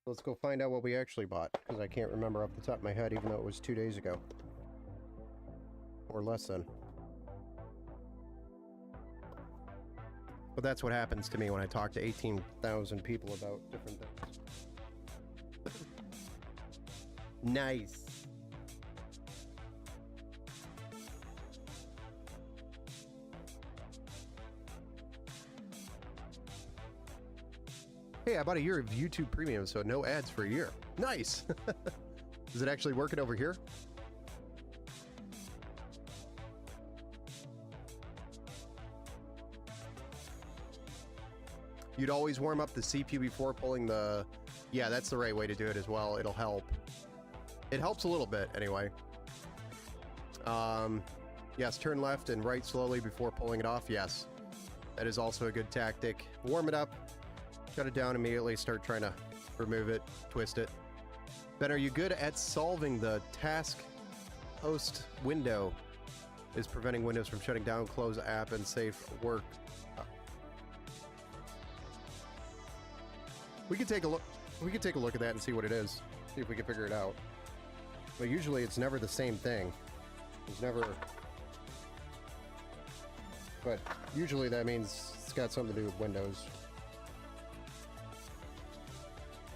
Let's go find out what we actually bought, because I can't remember off the top of my head, even though it was 2 days ago. Or less than. But that's what happens to me when I talk to 18,000 people about different things. Nice. Hey, I bought a year of YouTube Premium, so no ads for a year. Nice! Is it actually working over here? You'd always warm up the CPU before pulling the... Yeah, that's the right way to do it as well. It'll help. It helps a little bit, anyway. Yes, turn left and right slowly before pulling it off. Yes. That is also a good tactic. Warm it up. Shut it down immediately. Start trying to remove it. Twist it. Ben, are you good at solving the task host window? Is preventing Windows from shutting down, close app, and safe work. We could take a look. We could take a look at that and see what it is. See if we can figure it out. But usually it's never the same thing. It's never... But usually that means it's got something to do with Windows.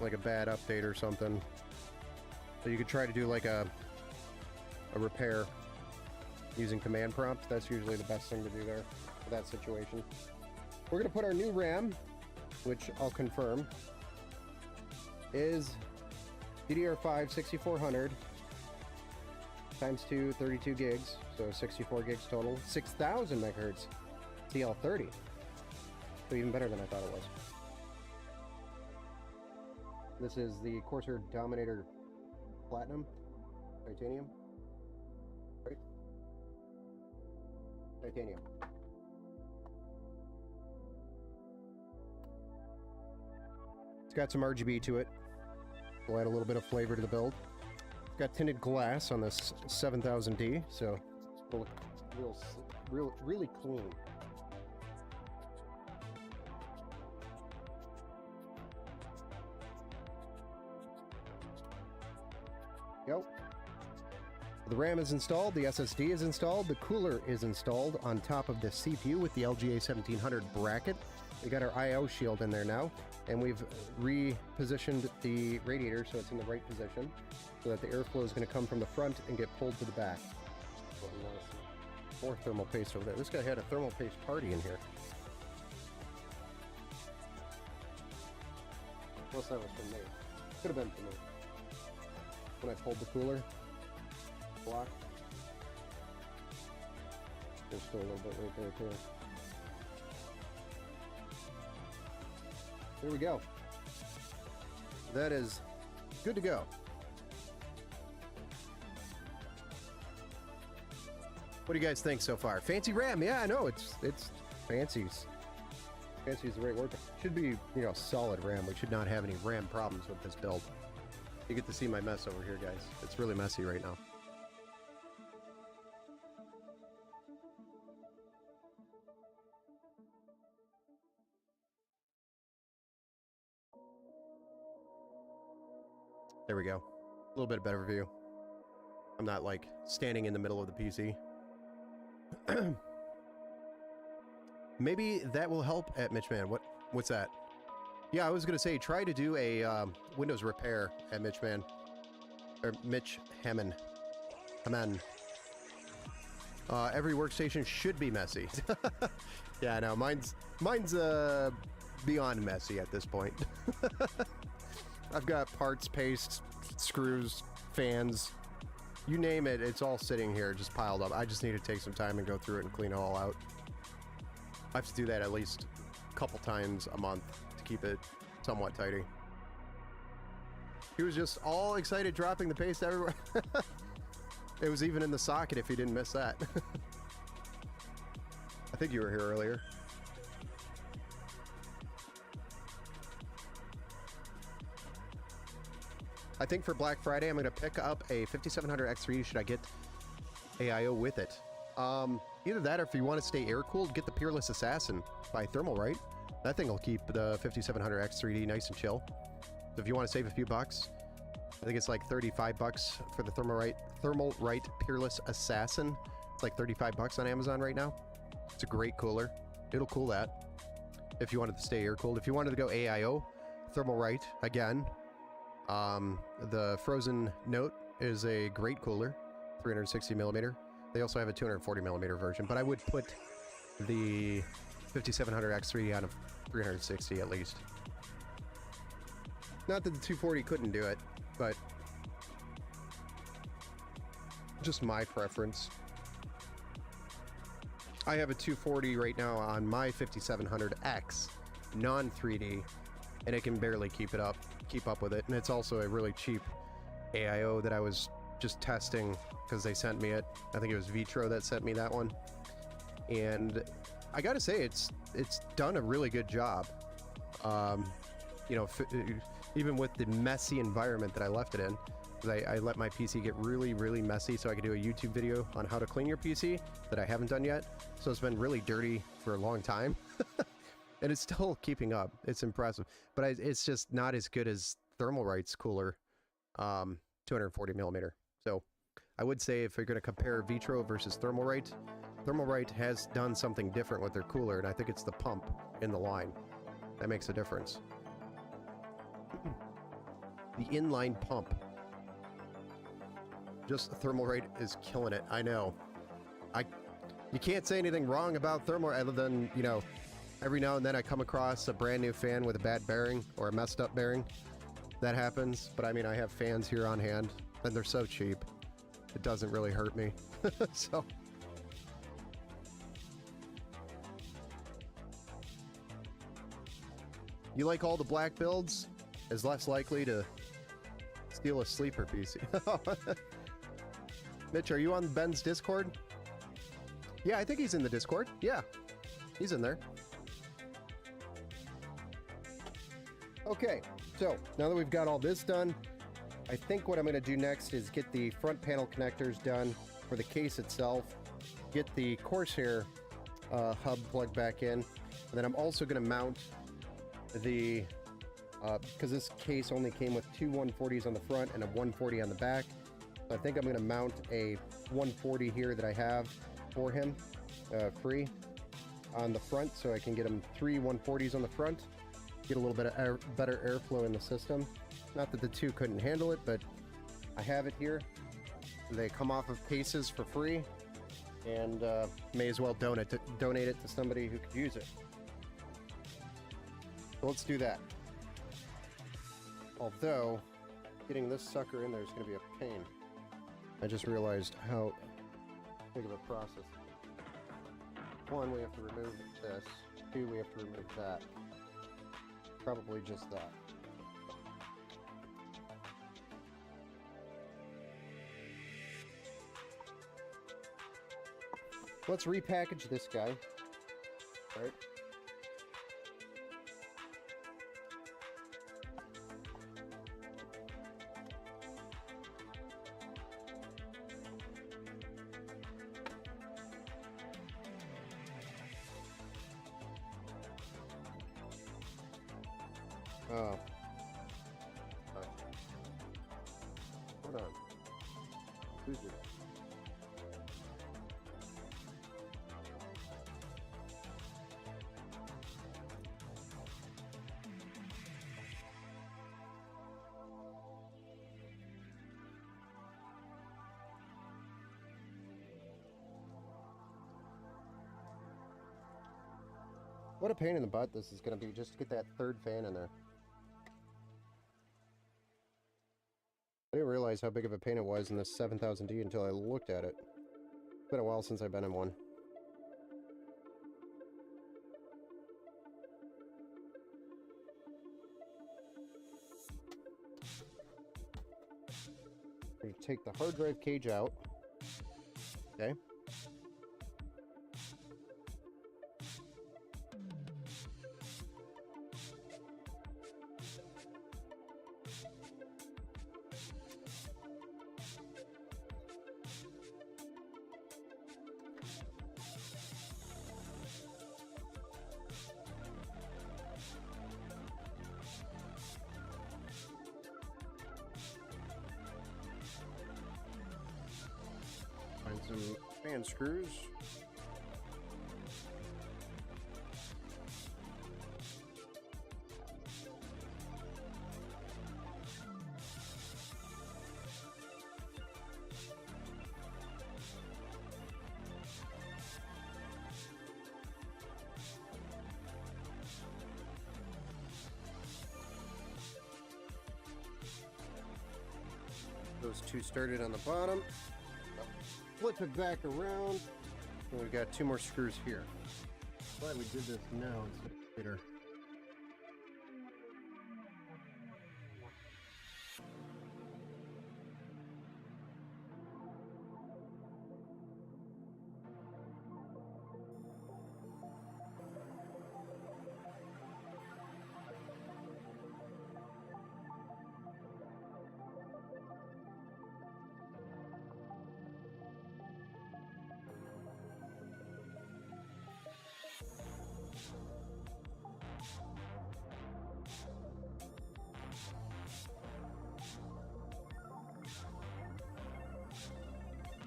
Like a bad update or something. So you could try to do like a repair using command prompt. That's usually the best thing to do there for that situation. We're going to put our new RAM, which I'll confirm, is DDR5 6400 times 2, 32 gigs, so 64 gigs total, 6000 megahertz TL30. So even better than I thought it was. This is the Corsair Dominator Platinum, titanium, right? Titanium. It's got some RGB to it. We'll add a little bit of flavor to the build. It's got tinted glass on this 7000D, so it'll look really clean. Go. The RAM is installed, the SSD is installed, the cooler is installed on top of the CPU with the LGA 1700 bracket. We got our I/O shield in there now, and we've repositioned the radiator so it's in the right position, so that the airflow is going to come from the front and get pulled to the back. More thermal paste over there. This guy had a thermal paste party in here. Unless that was from me. Could have been from me. When I pulled the cooler block. There's still a little bit right there too. There we go. That is good to go. What do you guys think so far? Fancy RAM? Yeah, I know it's fancy. Fancy is the right word. Should be, you know, solid RAM. We should not have any RAM problems with this build. You get to see my mess over here, guys. It's really messy right now. There we go. A little bit better view. I'm not like standing in the middle of the PC. Maybe that will help at Mitchman. What's that? Yeah, I was gonna say try to do a Windows repair at Mitchman or Mitch Hammond. Hammond. Every workstation should be messy. Yeah, no, mine's beyond messy at this point. I've got parts, paste, screws, fans, you name it, it's all sitting here just piled up. I just need to take some time and go through it and clean it all out. I have to do that at least a couple times a month to keep it somewhat tidy. He was just all excited dropping the paste everywhere. It was even in the socket if you didn't miss that. I think you were here earlier. I think for Black Friday, I'm going to pick up a 5700 X3. Should I get AIO with it? Either that or if you want to stay air-cooled, get the Peerless Assassin by Thermalright. That thing will keep the 5700 X3D nice and chill. So if you want to save a few bucks, I think it's like 35 bucks for the Thermalright Peerless Assassin. It's like 35 bucks on Amazon right now. It's a great cooler. It'll cool that if you wanted to stay air-cooled. If you wanted to go AIO, Thermalright, again. The Frozen Note is a great cooler, 360 millimeter. They also have a 240 millimeter version, but I would put the 5700 X3 on a 360 at least. Not that the 240 couldn't do it, but just my preference. I have a 240 right now on my 5700X, non-3D, and it can barely keep up with it. And it's also a really cheap AIO that I was just testing because they sent me it. I think it was Vitro that sent me that one. And I gotta say, it's done a really good job. You know, even with the messy environment that I left it in, because I let my PC get really, really messy so I could do a YouTube video on how to clean your PC that I haven't done yet. So it's been really dirty for a long time. And it's still keeping up. It's impressive. But it's just not as good as Thermalright's cooler, 240 millimeter. So I would say if you're going to compare Vitro versus Thermalright, Thermalright has done something different with their cooler, and I think it's the pump in the line. That makes a difference. The inline pump. Just Thermalright is killing it. I know. You can't say anything wrong about Thermalright other than, you know, every now and then I come across a brand new fan with a bad bearing or a messed up bearing. That happens, but I mean, I have fans here on hand, and they're so cheap. It doesn't really hurt me. So. You like all the black builds? Is less likely to steal a sleeper PC. Mitch, are you on Ben's Discord? Yeah, I think he's in the Discord. Yeah, he's in there. Okay, so now that we've got all this done, I think what I'm going to do next is get the front panel connectors done for the case itself, get the Corsair hub plugged back in, and then I'm also going to mount the, because this case only came with two 140s on the front and a 140 on the back, so I think I'm going to mount a 140 here that I have for him, free, on the front, so I can get him three 140s on the front. Get a little bit of better airflow in the system. Not that the two couldn't handle it, but I have it here. They come off of cases for free, and may as well donate it to somebody who could use it. So let's do that. Although, getting this sucker in there is going to be a pain. I just realized how big of a process. One, we have to remove this. Two, we have to remove that. Probably just that. Let's repackage this guy. All right. Oh. Hold on. Who's it? What a pain in the butt this is going to be just to get that third fan in there. I didn't realize how big of a pain it was in this 7000D until I looked at it. It's been a while since I've been in one. You take the hard drive cage out. Okay. Find some fan screws. Those two started on the bottom. Flip it back around. And we've got two more screws here. Glad we did this now instead of later.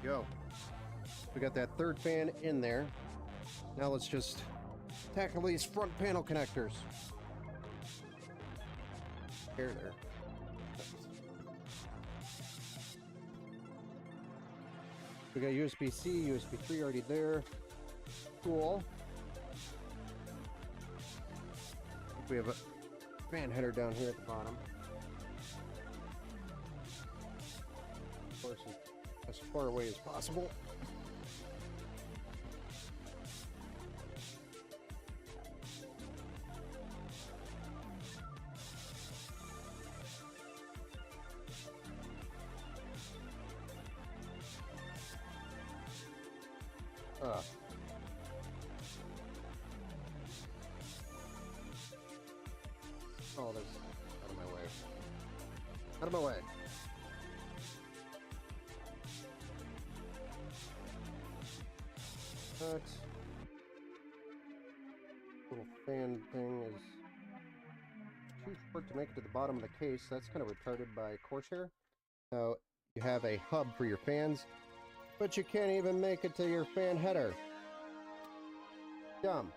Go. We got that third fan in there. Now let's just tackle these front panel connectors. There. We got USB-C, USB 3 already there. Cool. We have a fan header down here at the bottom. Of course, as far away as possible. Oh, there's out of my way. Out of my way. That little fan thing is too short to make it to the bottom of the case. That's kind of retarded by Corsair. Now, you have a hub for your fans, but you can't even make it to your fan header. Dumb.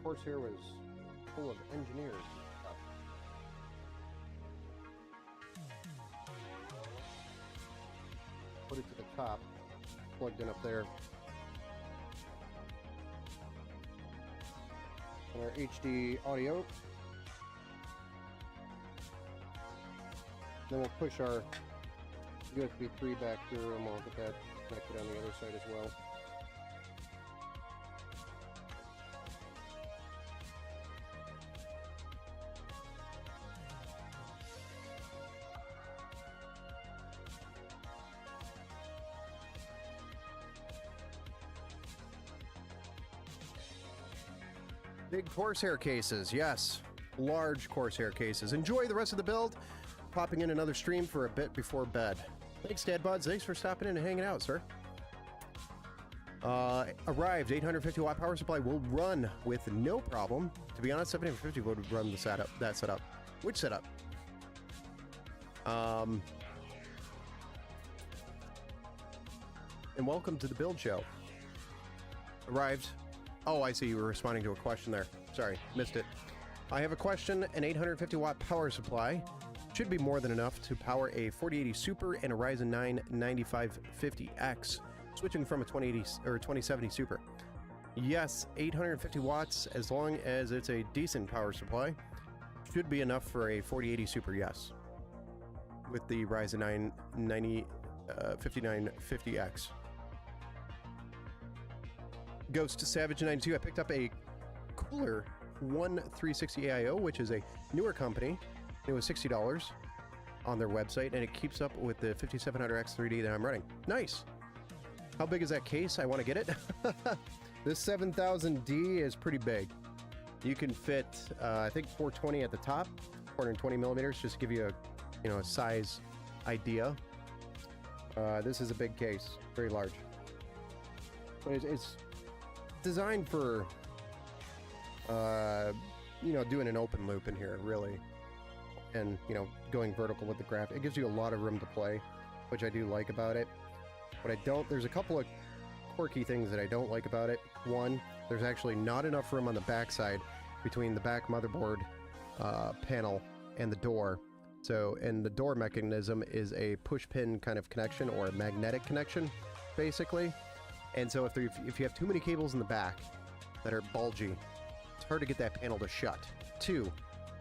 Corsair was full of engineers. Put it to the top, plugged in up there. And our HD audio. Then we'll push our USB 3 back through and we'll get that connected on the other side as well. Big Corsair cases, yes. Large Corsair cases. Enjoy the rest of the build. Popping in another stream for a bit before bed. Thanks, Dad Buds. Thanks for stopping in and hanging out, sir. Arrived. 850 watt power supply will run with no problem. To be honest, 750 would run the setup. That setup. Which setup? And welcome to the build show. Arrived. Oh, I see. You were responding to a question there. Sorry, missed it. I have a question. An 850 watt power supply should be more than enough to power a 4080 Super and a Ryzen 9 9550X switching from a 2080 or 2070 Super. Yes, 850 watts, as long as it's a decent power supply, should be enough for a 4080 Super, yes. With the Ryzen 9 5950X. Ghost Savage 92, I picked up a Cooler One 360 AIO, which is a newer company. It was $60 on their website, and it keeps up with the 5700X 3D that I'm running. Nice! How big is that case? I want to get it. This 7000D is pretty big. You can fit, I think 420 at the top, 420 millimeters, just to give you a size idea. This is a big case, very large. But it's designed for, doing an open loop in here, really. And, going vertical with the graph. It gives you a lot of room to play, which I do like about it. But there's a couple of quirky things that I don't like about it. One, there's actually not enough room on the backside between the back motherboard panel and the door. So, and the door mechanism is a push pin kind of connection, or a magnetic connection, basically. And so if you have too many cables in the back that are bulgy, it's hard to get that panel to shut. Two,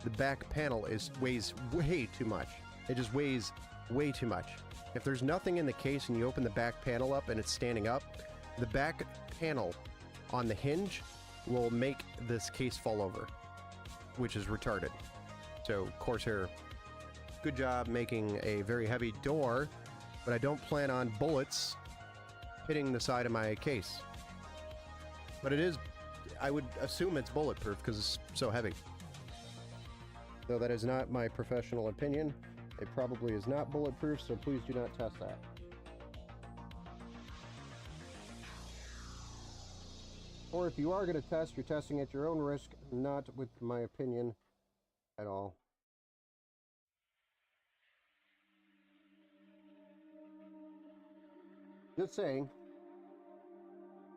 the back panel weighs way too much. It just weighs way too much. If there's nothing in the case and you open the back panel up and it's standing up, the back panel on the hinge will make this case fall over, which is retarded. So Corsair, good job making a very heavy door, but I don't plan on bullets hitting the side of my case. But it is, I would assume it's bulletproof because it's so heavy. Though that is not my professional opinion. It probably is not bulletproof, so please do not test that. Or if you are going to test, you're testing at your own risk, not with my opinion at all. Just saying,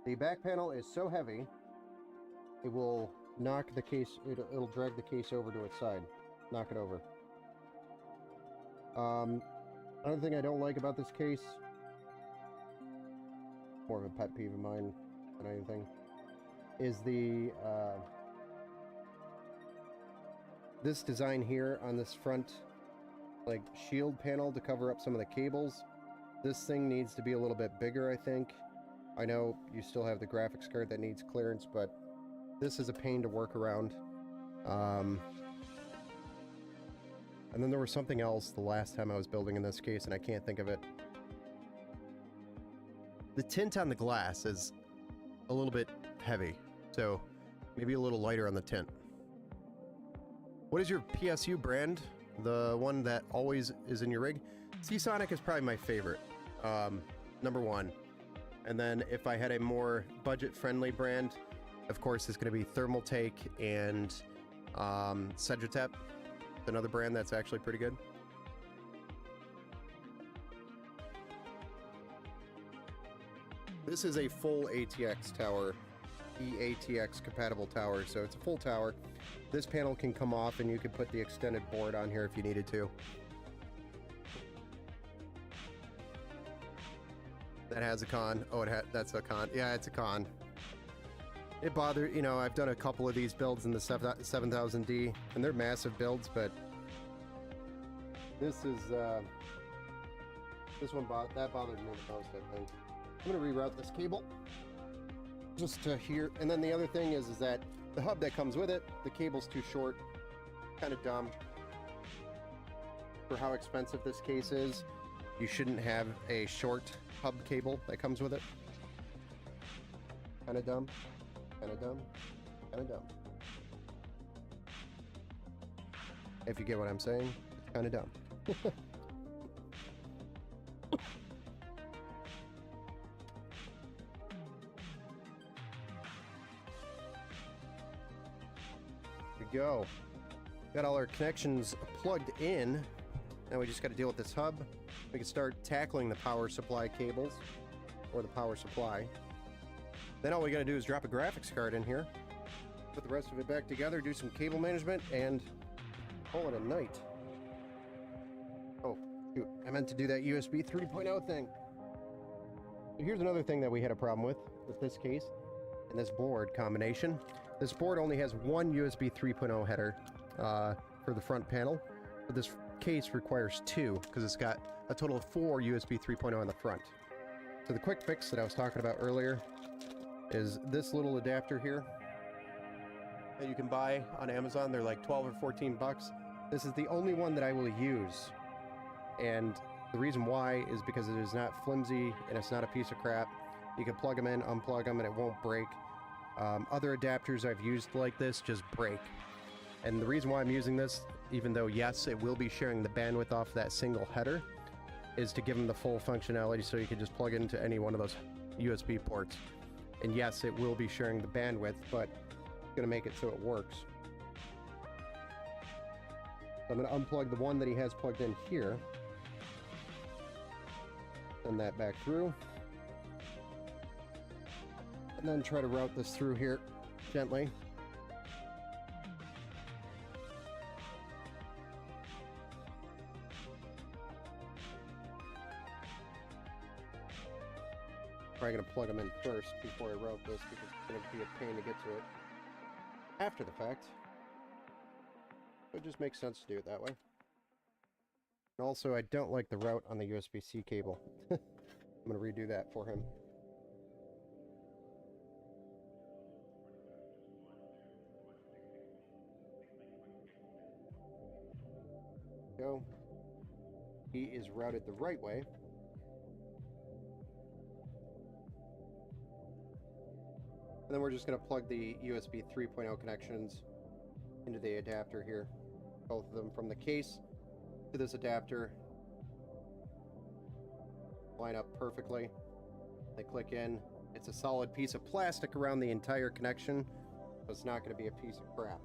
the back panel is so heavy, it will knock the case, it'll drag the case over to its side, knock it over. Another thing I don't like about this case, more of a pet peeve of mine than anything, is this design here on this front, like, shield panel to cover up some of the cables. This thing needs to be a little bit bigger, I think. I know you still have the graphics card that needs clearance, but this is a pain to work around. And then there was something else the last time I was building in this case, and I can't think of it. The tint on the glass is a little bit heavy, so maybe a little lighter on the tint. What is your PSU brand? The one that always is in your rig? Seasonic is probably my favorite, number one. And then if I had a more budget-friendly brand, of course, it's going to be Thermaltake and Sedgetep, another brand that's actually pretty good. This is a full ATX tower, eATX compatible tower, so it's a full tower. This panel can come off and you can put the extended board on here if you needed to. That has a con. Oh, that's a con. Yeah, it's a con. It bothered, I've done a couple of these builds in the 7000D, and they're massive builds, but this is, this one, that bothered me the most, I think. I'm going to reroute this cable just to here. And then the other thing is that the hub that comes with it, the cable's too short. Kind of dumb. For how expensive this case is, you shouldn't have a short hub cable that comes with it. Kind of dumb. Kind of dumb. Kind of dumb. If you get what I'm saying, it's kind of dumb. Go. Got all our connections plugged in. Now we just got to deal with this hub. We can start tackling the power supply cables, or the power supply. Then all we got to do is drop a graphics card in here, put the rest of it back together, do some cable management, and call it a night. Oh, shoot. I meant to do that USB 3.0 thing. Here's another thing that we had a problem with this case and this board combination. This board only has one USB 3.0 header for the front panel, but this case requires two because it's got a total of 4 USB 3.0 on the front. So the quick fix that I was talking about earlier is this little adapter here that you can buy on Amazon. They're like 12 or 14 bucks. This is the only one that I will use, and the reason why is because it is not flimsy and it's not a piece of crap. You can plug them in, unplug them, and it won't break. Other adapters I've used like this just break. And the reason why I'm using this, even though yes, it will be sharing the bandwidth off that single header, is to give them the full functionality so you can just plug into any one of those USB ports. And yes, it will be sharing the bandwidth, but it's going to make it so it works. So I'm going to unplug the one that he has plugged in here. Send that back through. And then try to route this through here gently. Probably going to plug them in first before I route this because it's going to be a pain to get to it after the fact. So it just makes sense to do it that way. And also, I don't like the route on the USB-C cable. I'm going to redo that for him. Go. He is routed the right way. And then we're just going to plug the USB 3.0 connections into the adapter here. Both of them from the case to this adapter. Line up perfectly. They click in. It's a solid piece of plastic around the entire connection, so it's not going to be a piece of crap,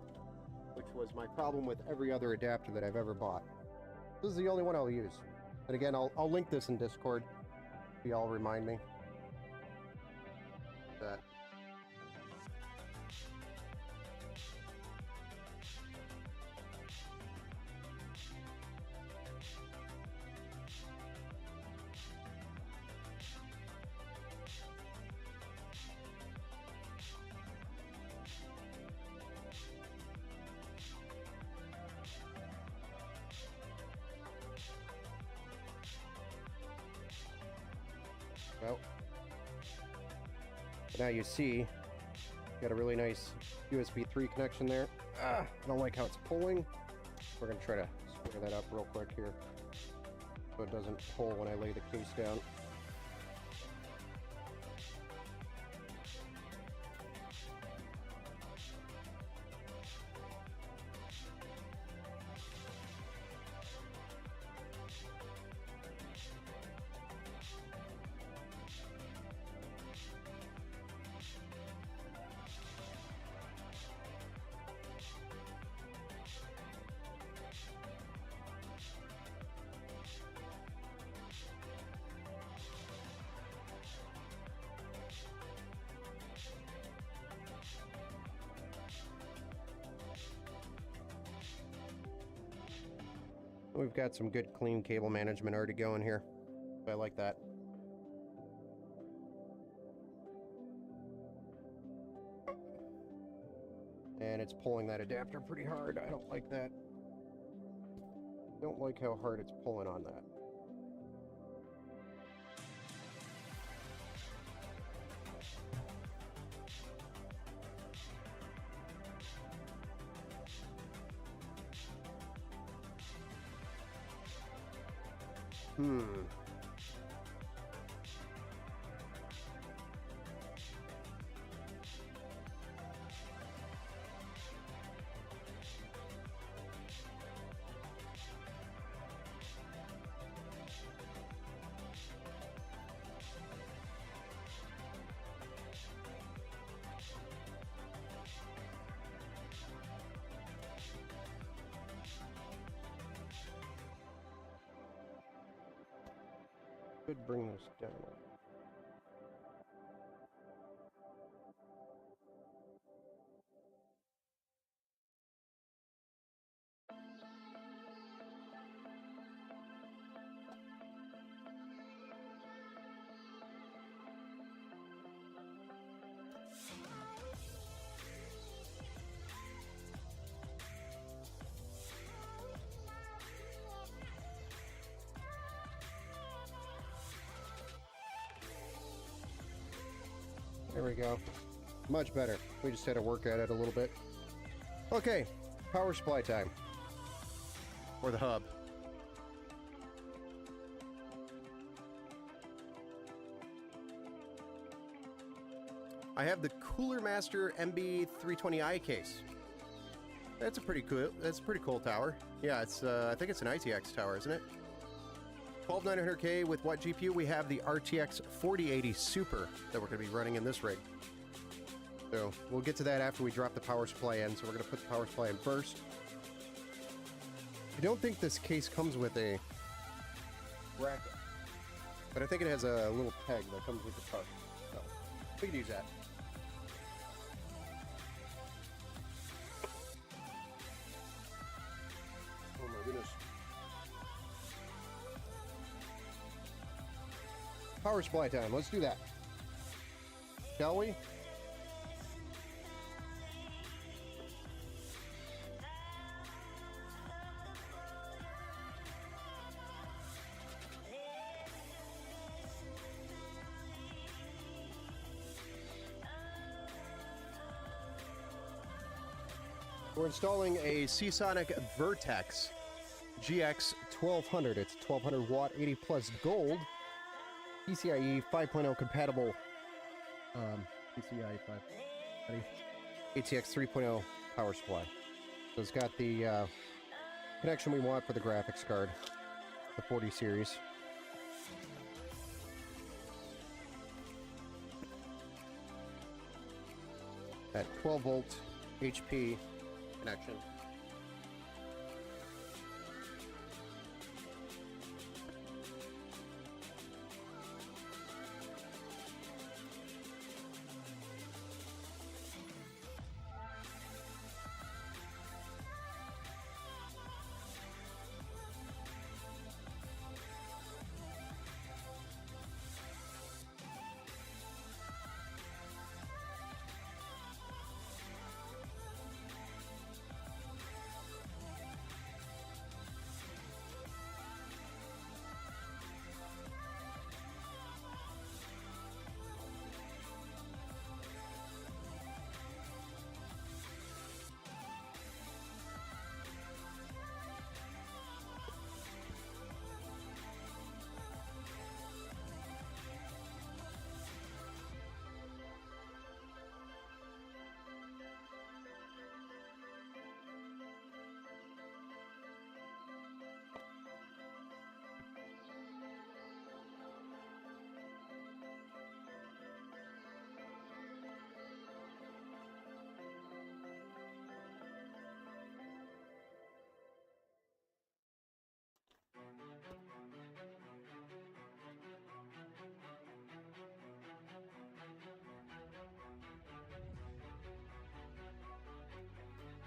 which was my problem with every other adapter that I've ever bought. This is the only one I'll use. And again, I'll link this in Discord if you all remind me. That. Well, now you see, got a really nice USB 3 connection there. I don't like how it's pulling. We're going to try to square that up real quick here so it doesn't pull when I lay the case down. We've got some good clean cable management already going here. I like that. And it's pulling that adapter pretty hard. I don't like that. Don't like how hard it's pulling on that. Could bring this down. we go. Much better. We just had to work at it a little bit. Okay, power supply time. Or the hub. I have the Cooler Master MB320i case. That's a pretty cool tower. Yeah, it's I think it's an ITX tower, isn't it? 12900K with what GPU? We have the RTX 4080 Super that we're going to be running in this rig. So we'll get to that after we drop the power supply in. So we're going to put the power supply in first. I don't think this case comes with a bracket, but I think it has a little peg that comes with the cart. So we can use that. Oh my goodness. Power supply time. Let's do that. Shall we? We're installing a Seasonic Vertex GX 1200. It's 1200 watt, 80 plus gold, PCIe 5.0 compatible, PCIe 5, ATX 3.0 power supply. So it's got the connection we want for the graphics card, the 40 series. At 12 volt HP connection.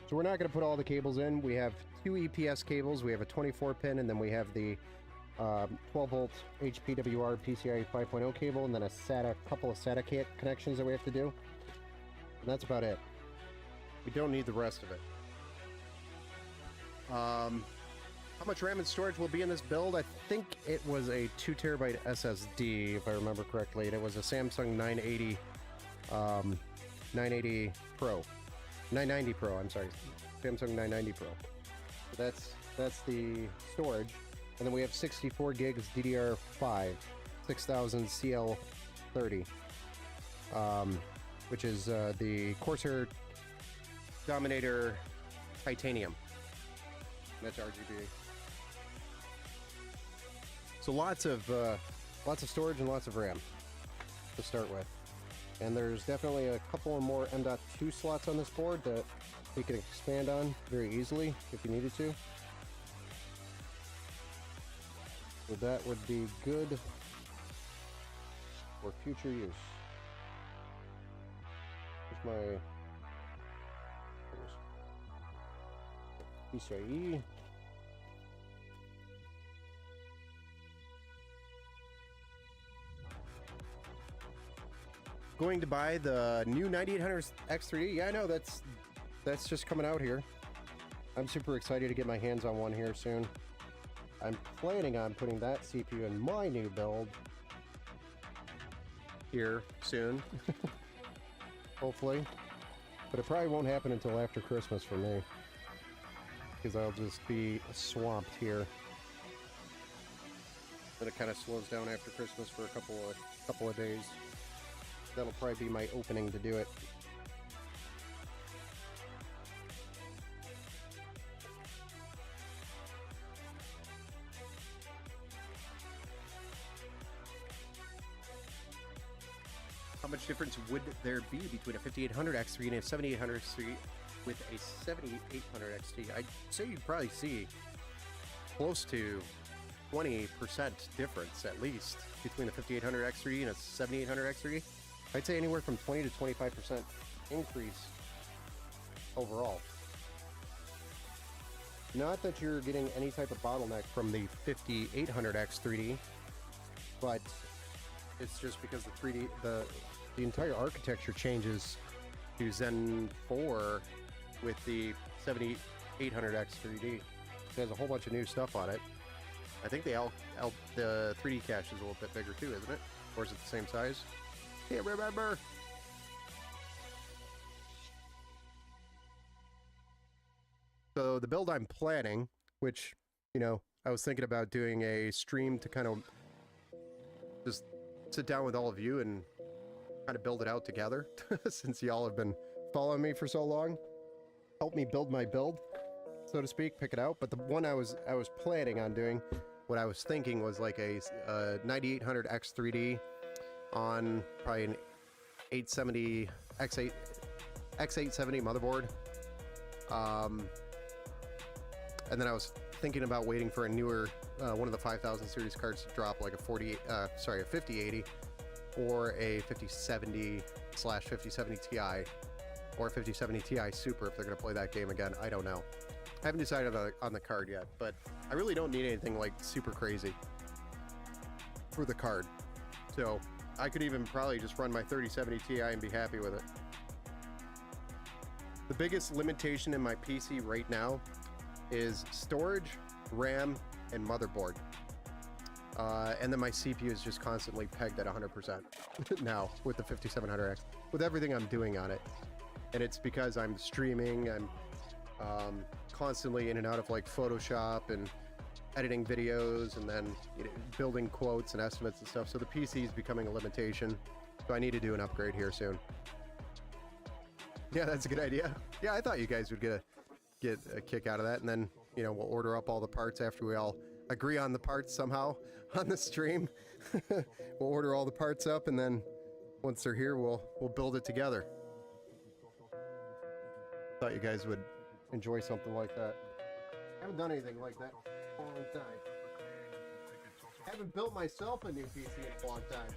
So we're not going to put all the cables in. We have two EPS cables. We have a 24 pin, and then we have the 12 volt HPWR PCIe 5.0 cable, and then a SATA, couple of SATA connections that we have to do. And that's about it. We don't need the rest of it. How much RAM and storage will be in this build? I think it was a 2 terabyte SSD, if I remember correctly. And it was a Samsung 980, 980 Pro. 990 Pro, I'm sorry. Samsung 990 Pro. So that's the storage. And then we have 64 gigs DDR5, 6000 CL30, which is the Corsair Dominator Titanium. That's RGB. So lots of storage and lots of RAM to start with. And there's definitely a couple more M.2 slots on this board that we can expand on very easily if you needed to. So that would be good for future use. Here's my PCIe. Going to buy the new 9800 X3D. Yeah, I know that's just coming out here. I'm super excited to get my hands on one here soon. I'm planning on putting that CPU in my new build here soon. hopefully. But it probably won't happen until after Christmas for me, because I'll just be swamped here. Then it kind of slows down after Christmas for a couple of days. That'll probably be my opening to do it. How much difference would there be between a 5800 X3 and a 7800 X3 with a 7800 XT? I'd say you'd probably see close to 20% difference at least between the 5800 X3 and a 7800 X3. I'd say anywhere from 20 to 25% increase overall. Not that you're getting any type of bottleneck from the 5800 X3D, but it's just because the entire architecture changes to Zen 4 with the 7800 X3D. It has a whole bunch of new stuff on it. I think the 3D cache is a little bit bigger too, isn't it? Or is it the same size? Can't remember. So the build I'm planning, which, you know, I was thinking about doing a stream to kind of just sit down with all of you and kind of build it out together, since y'all have been following me for so long. Help me build my build, so to speak, pick it out. But the one I was planning on doing, what I was thinking was like a 9800 X3D on probably an 870 X870 motherboard. And then I was thinking about waiting for a newer one of the 5000 series cards to drop, like a 5080 or a 5070/5070 Ti or 5070 Ti Super if they're going to play that game again. I don't know. I haven't decided on the card yet, but I really don't need anything like super crazy for the card. So I could even probably just run my 3070 Ti and be happy with it. The biggest limitation in my PC right now is storage, RAM, and motherboard. And then my CPU is just constantly pegged at 100% now with the 5700X, with everything I'm doing on it. And it's because I'm streaming, I'm constantly in and out of like Photoshop and editing videos, and then building quotes and estimates and stuff. So the PC is becoming a limitation. So I need to do an upgrade here soon. Yeah, that's a good idea. Yeah, I thought you guys would get a kick out of that, and then, you know, we'll order up all the parts after we all agree on the parts somehow on the stream. We'll order all the parts up, and then once they're here, we'll build it together. Thought you guys would enjoy something like that. I haven't done anything like that in a long time. I haven't built myself a new PC in a long time.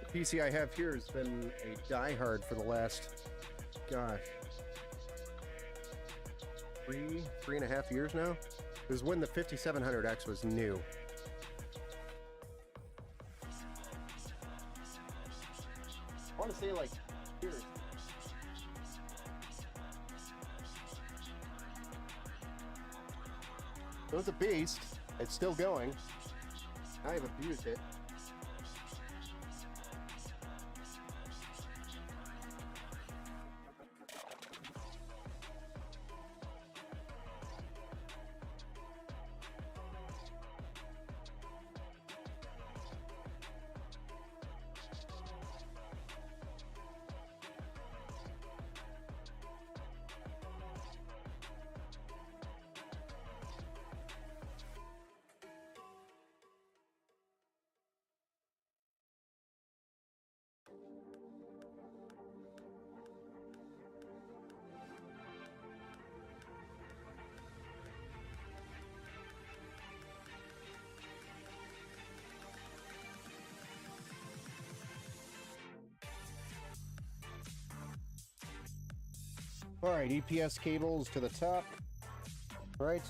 The PC I have here has been a diehard for the last, gosh, three and a half years now. It was when the 5700X was new. I want to say like years. It was a beast. It's still going. I have abused it. All right, EPS cables to the top, right?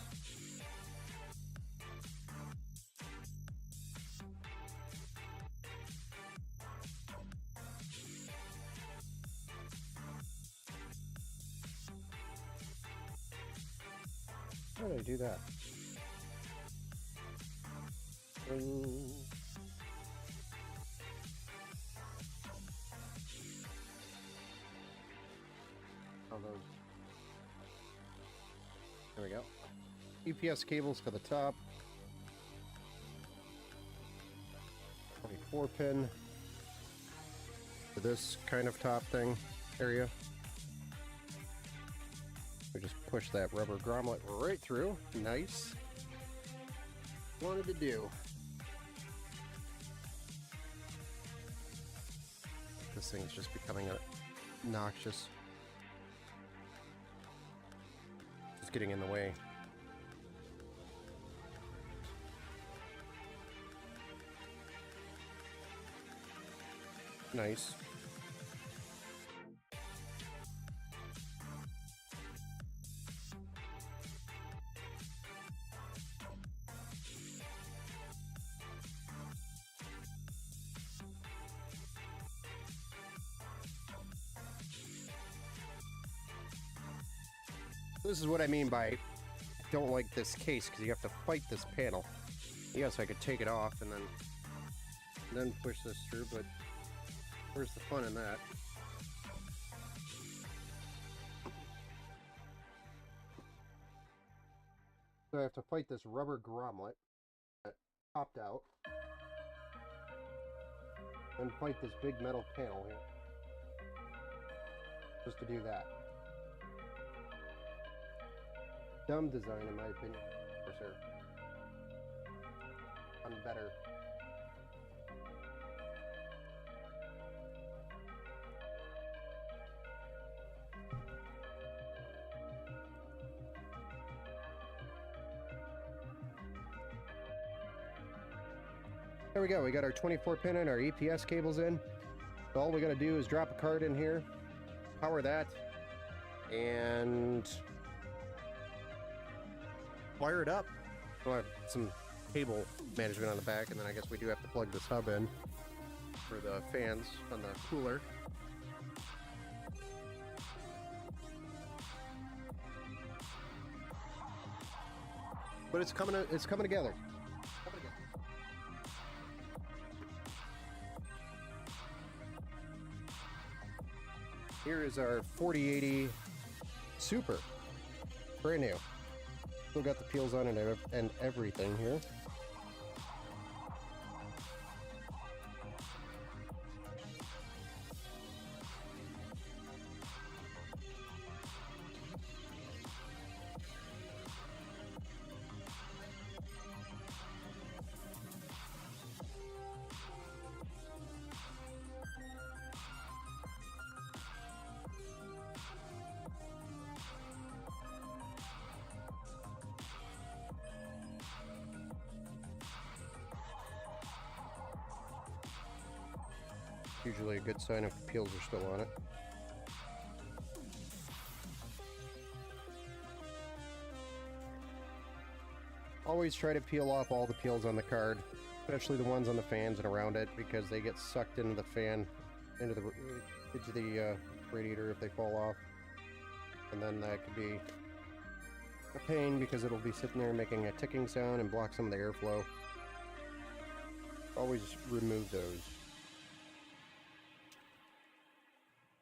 How did I do that? All those. There we go. UPS cables for the top. 24 pin for this kind of top thing area. We just push that rubber grommet right through. Nice. Wanted to do. This thing's just becoming obnoxious. Just getting in the way. Nice. This is what I mean by don't like this case, because you have to fight this panel. Yes, I could take it off and then push this through, but where's the fun in that? So I have to fight this rubber grommet that popped out, and fight this big metal panel here, just to do that. Dumb design, in my opinion, for sure. I'm better. There we go. We got our 24 pin and our EPS cables in. So all we got to do is drop a card in here, power that, and wire it up. We'll have some cable management on the back, and then I guess we do have to plug this hub in for the fans on the cooler. But it's coming together. Here is our 4080 Super, brand new. Still got the peels on it and everything here. Usually a good sign if the peels are still on it. Always try to peel off all the peels on the card, especially the ones on the fans and around it, because they get sucked into the fan, into the radiator if they fall off. And then that could be a pain because it'll be sitting there making a ticking sound and block some of the airflow. Always remove those.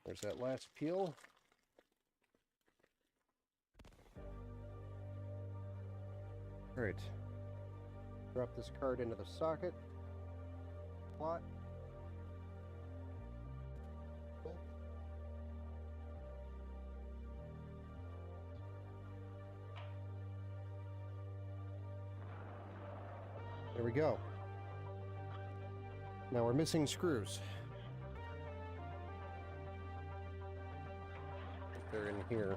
There's that last peel. All right. Drop this card into the socket. Plot. Cool. There we go. Now we're missing screws. They're in here.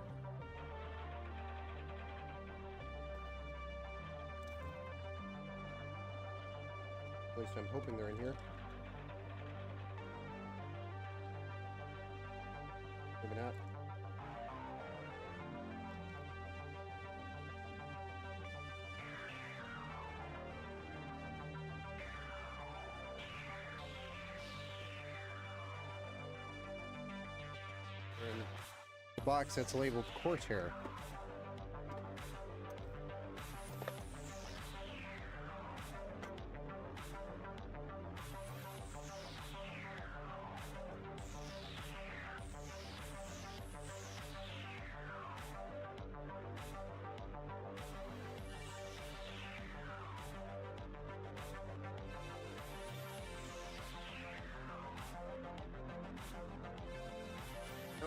At least I'm hoping they're in here. Maybe not. And the box that's labeled Corsair.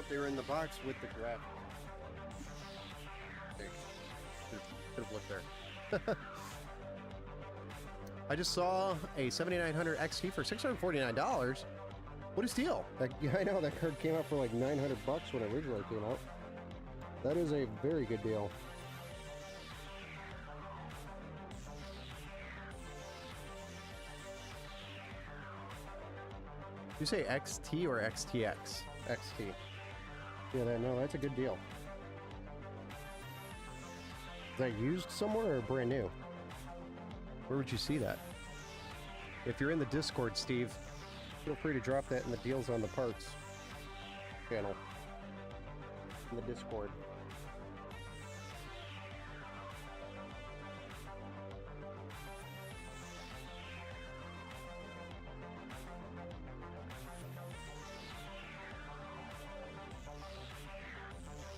they were in the box with the graphic. Could have looked there. I just saw a 7900 XT for $649. What a steal! Yeah, I know that card came out for like $900 when it originally came out. That is a very good deal. You say XT or XTX? XT. Yeah, no, that's a good deal. Is that used somewhere or brand new? Where would you see that? If you're in the Discord, Steve, feel free to drop that in the Deals on the Parts channel. In the Discord.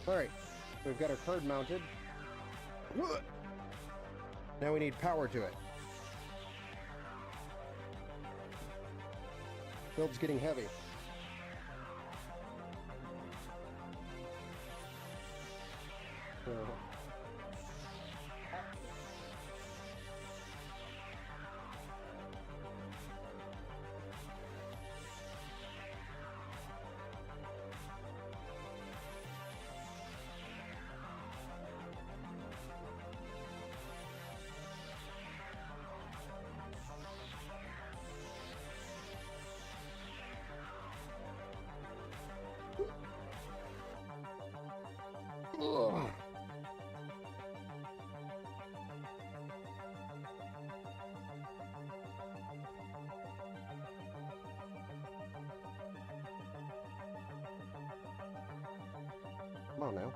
Alright, we've got our card mounted. Now we need power to it. Build's getting heavy. So. Ugh. Come on now.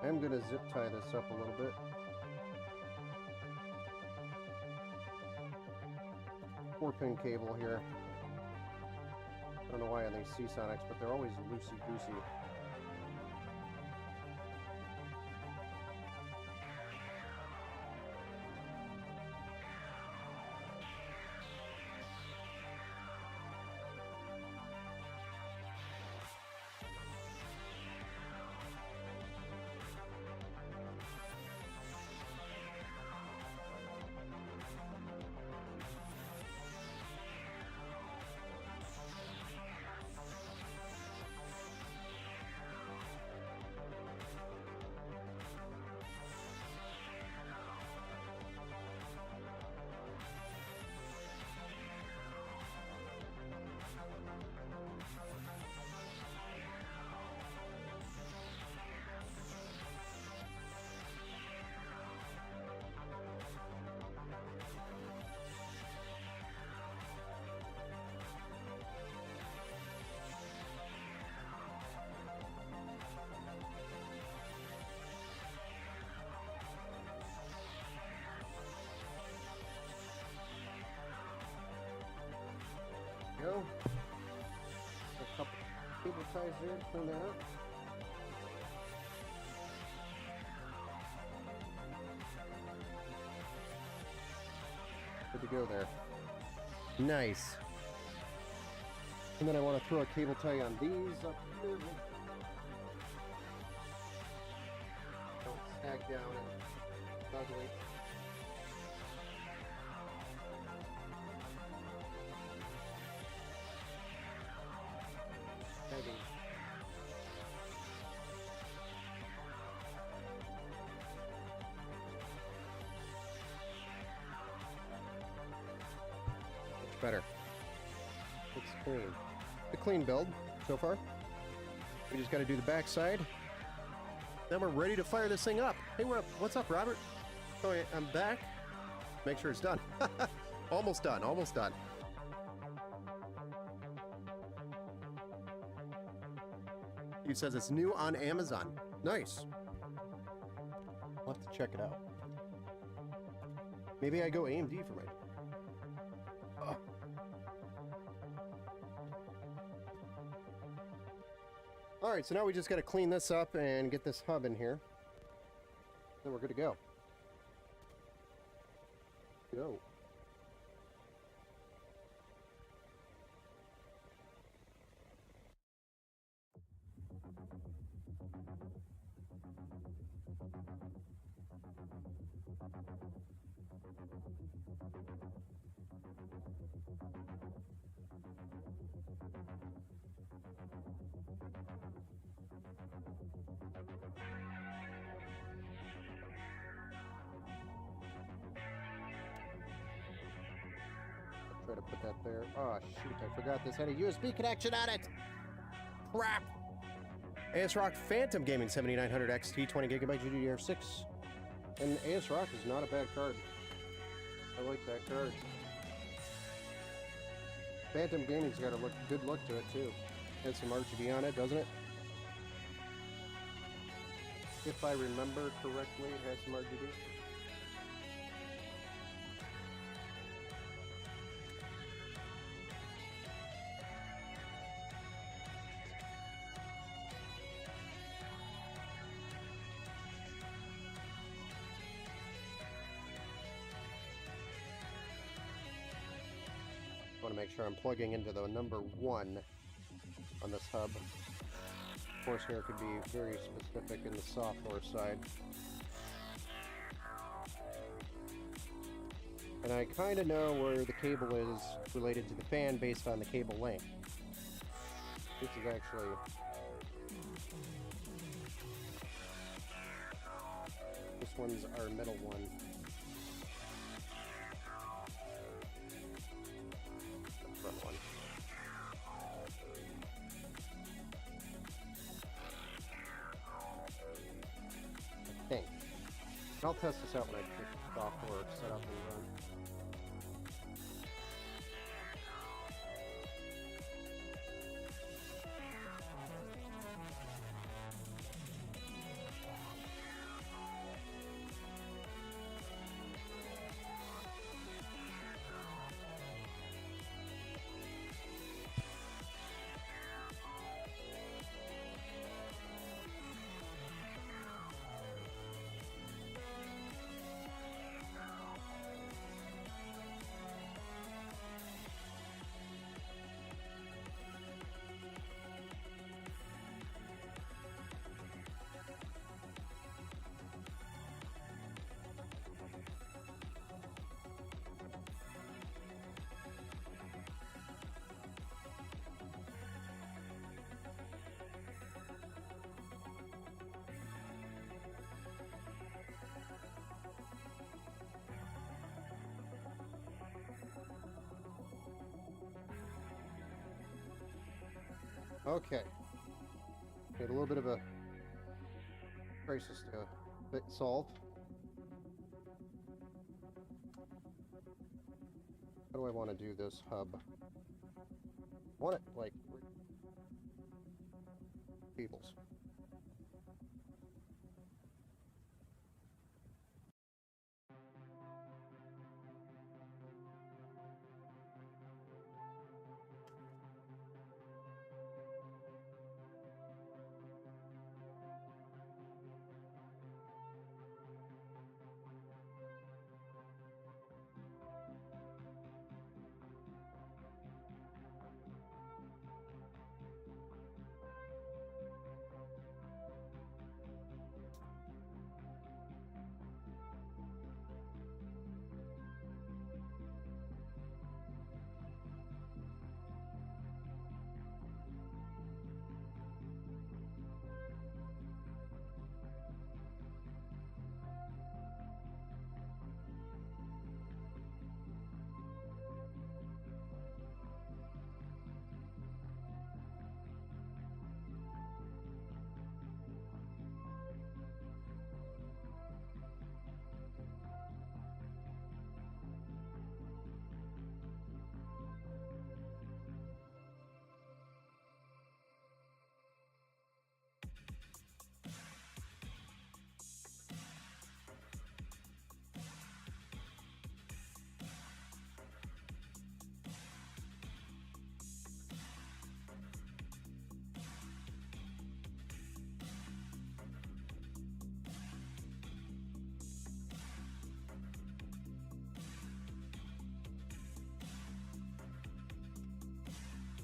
I'm gonna zip tie this up a little bit. 4-pin cable here. I don't know why on these Seasonics, but they're always loosey-goosey. Go. A couple cable ties there, clean that up. Good to go there. Nice. And then I want to throw a cable tie on these up here. Don't sag down and ugly. Much better. Looks clean. A clean build so far. We just got to do the back side. Then we're ready to fire this thing up. Hey, what's up, Robert? Oh, yeah, I'm back. Make sure it's done. Almost done. Almost done. He says it's new on Amazon. Nice. I'll have to check it out. Maybe I go AMD for mine. All right, so now we just got to clean this up and get this hub in here. Then we're good to go. Go. Try to put that there. Oh, shoot, I forgot this had a USB connection on it! Crap! ASRock Phantom Gaming 7900 XT 20GB GDDR6. And ASRock is not a bad card. I like that card. Phantom Gaming's got a good look to it, too. Has some RGB on it, doesn't it? If I remember correctly, it has some RGB. I want to make sure I'm plugging into the number 1 on this hub. Of course, here could be very specific in the software side. And I kind of know where the cable is related to the fan based on the cable length. This is actually... This one's our middle one. The front one. I think. I'll test this out when I get the software set up and run. Okay. Got a little bit of a crisis to solve. How do I want to do this hub? I want it like cables.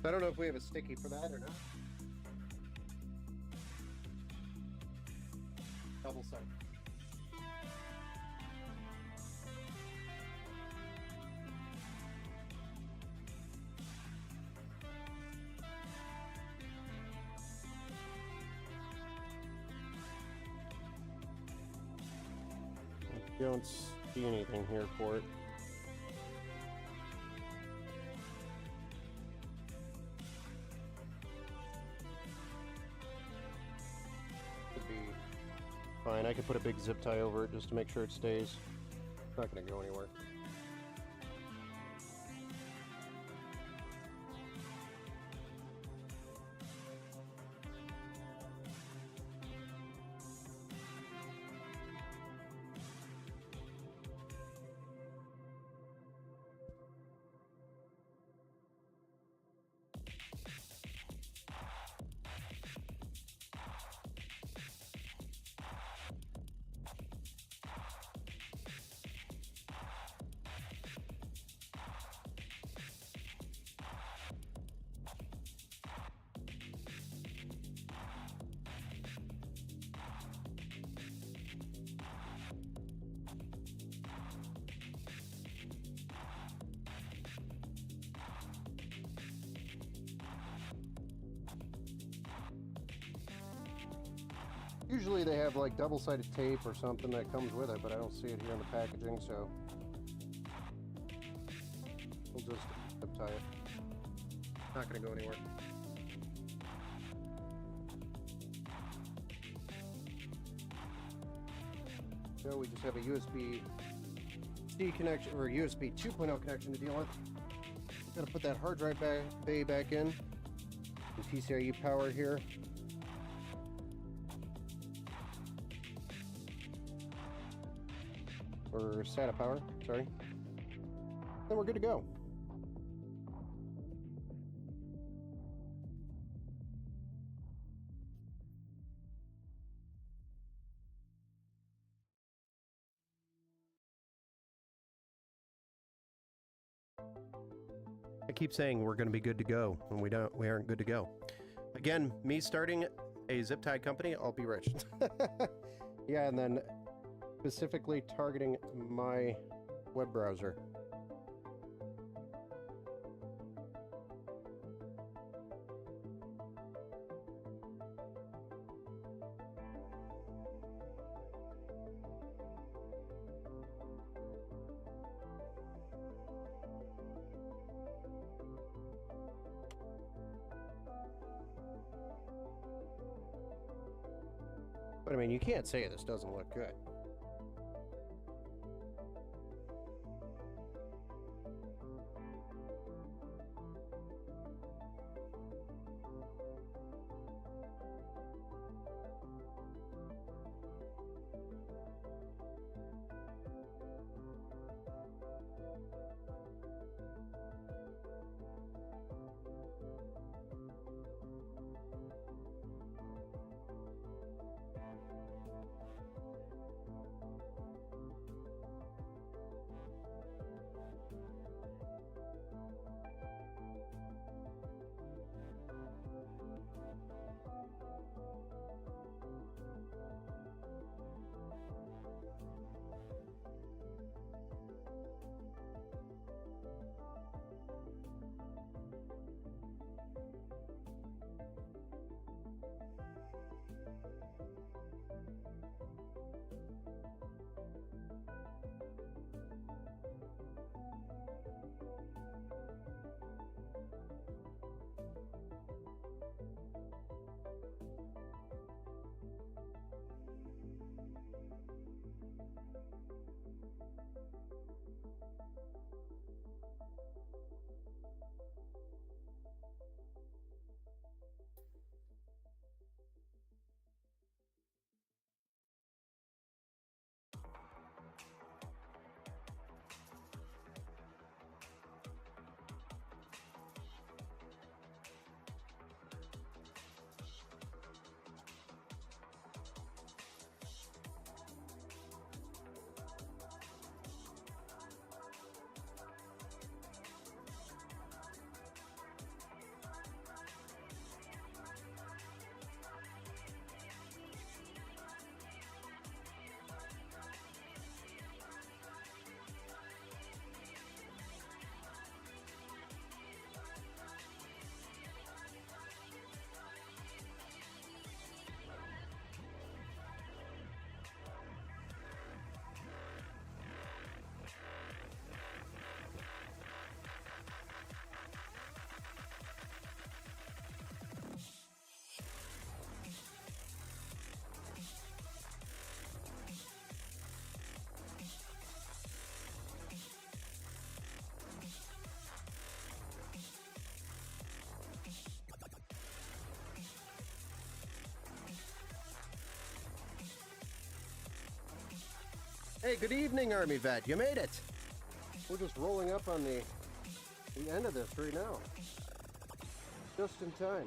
So I don't know if we have a sticky for that or not. Double sided. Don't see anything here for it. Could be fine. I could put a big zip tie over it just to make sure it stays. It's not going to go anywhere. Usually they have like double-sided tape or something that comes with it, but I don't see it here in the packaging, so we'll just zip tie it. Not going to go anywhere. So we just have a USB-C connection or USB 2.0 connection to deal with. Got to put that hard drive bay back in. The PCIe power here. Or SATA power, sorry. Then we're good to go. I keep saying we're going to be good to go, and we aren't good to go. Again, me starting a zip tie company, I'll be rich. Yeah, and then specifically targeting my web browser. But I mean, you can't say this doesn't look good. Hey, good evening, Army vet. You made it. We're just rolling up on the end of this right now. Just in time.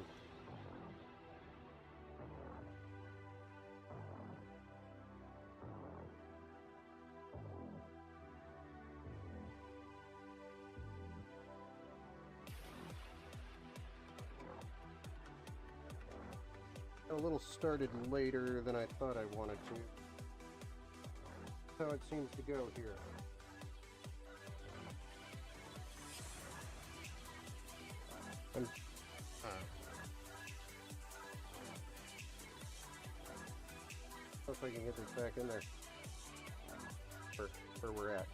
A little started later than I thought I wanted to. That's how it seems to go here. If I can get this back in there where we're at.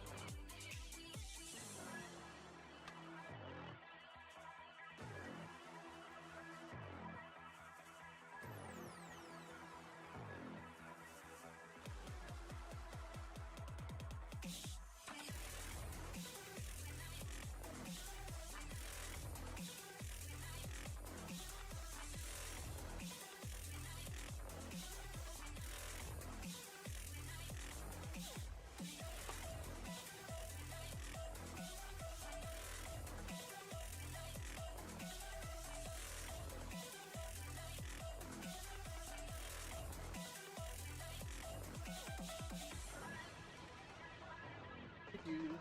You.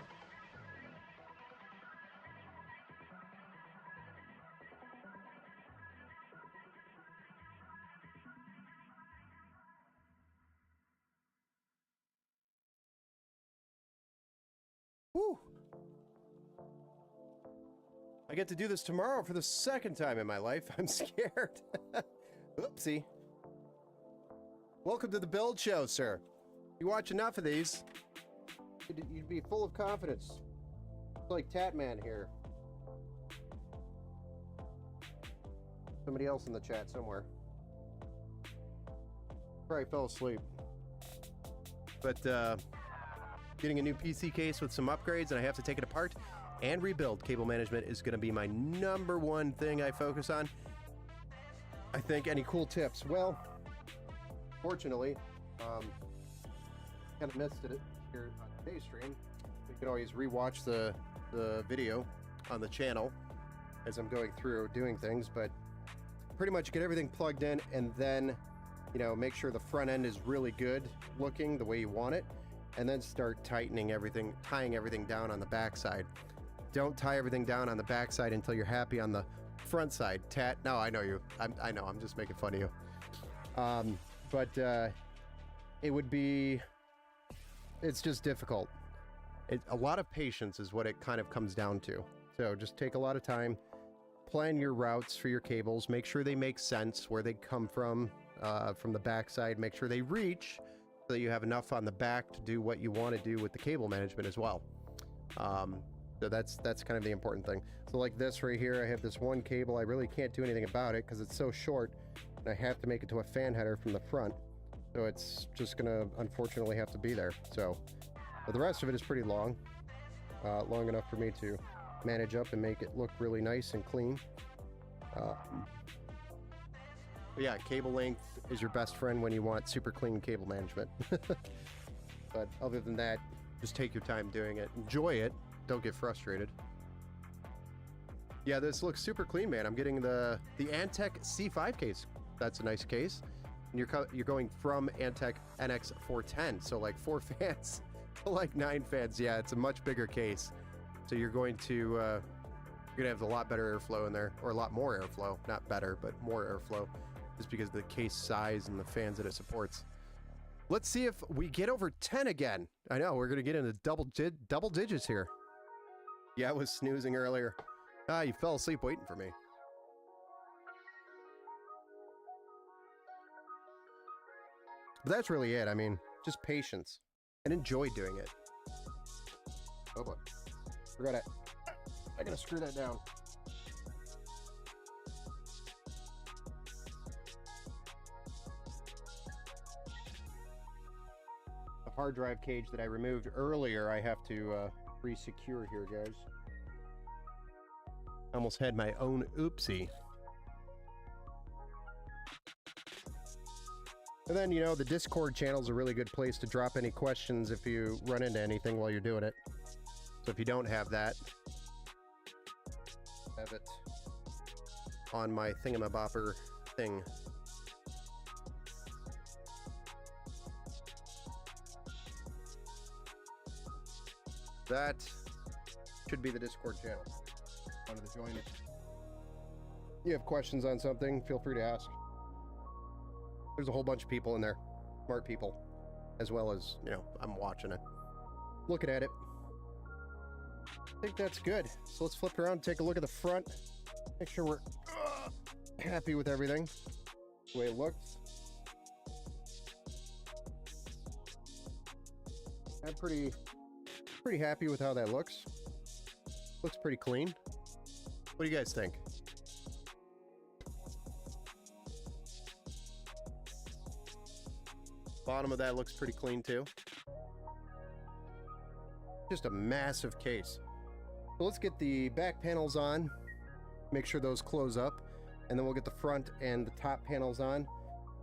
Woo! I get to do this tomorrow for the second time in my life. I'm scared. Oopsie. Welcome to the Build Show, sir. You watch enough of these, you'd be full of confidence. It's like Tatman here. Somebody else in the chat somewhere. Probably fell asleep. But getting a new PC case with some upgrades, and I have to take it apart and rebuild. Cable management is going to be my #1 thing I focus on. I think. Any cool tips? Well, fortunately, kind of missed it here on today's stream. You can always rewatch the video on the channel as I'm going through doing things, but pretty much get everything plugged in, and then, you know, make sure the front end is really good looking the way you want it, and then start tightening everything, tying everything down on the back side. Don't tie everything down on the back side until you're happy on the front side. No, I know you. I know, I'm just making fun of you. But it would be, it's just difficult. A lot of patience is what it kind of comes down to. So just take a lot of time, plan your routes for your cables, make sure they make sense where they come from the backside, make sure they reach so that you have enough on the back to do what you want to do with the cable management as well. So that's kind of the important thing. So like this right here, I have this one cable, I really can't do anything about it because it's so short, and I have to make it to a fan header from the front. So it's just gonna unfortunately have to be there. So, but the rest of it is pretty long, long enough for me to manage up and make it look really nice and clean. But yeah, cable length is your best friend when you want super clean cable management. But other than that, just take your time doing it. Enjoy it. Don't get frustrated. Yeah, this looks super clean, man. I'm getting the Antec C5 case. That's a nice case. And you're going from Antec NX410, so like 4 fans to like 9 fans. Yeah, it's a much bigger case. So you're going to you're gonna have a lot better airflow in there, or a lot more airflow. Not better, but more airflow, just because of the case size and the fans that it supports. Let's see if we get over 10 again. I know, we're gonna get into double digits here. Yeah, I was snoozing earlier. Ah, you fell asleep waiting for me. But that's really it. I mean, just patience and enjoy doing it. Oh boy. Forgot it. I gotta screw that down. The hard drive cage that I removed earlier, I have to re-secure here, guys. Almost had my own oopsie. And then, you know, the Discord channel is a really good place to drop any questions if you run into anything while you're doing it. So if you don't have that, have it on my thingamabopper thing. That should be the Discord channel. Wanted to join it. You have questions on something, feel free to ask. There's a whole bunch of people in there, smart people, as well as, you know, I'm watching it, looking at it. I think that's good. So let's flip around, take a look at the front, make sure we're happy with everything, the way it looks. I'm pretty happy with how that looks. Looks pretty clean. What do you guys think? Bottom of that looks pretty clean too. Just a massive case. So let's get the back panels on, make sure those close up, and then we'll get the front and the top panels on.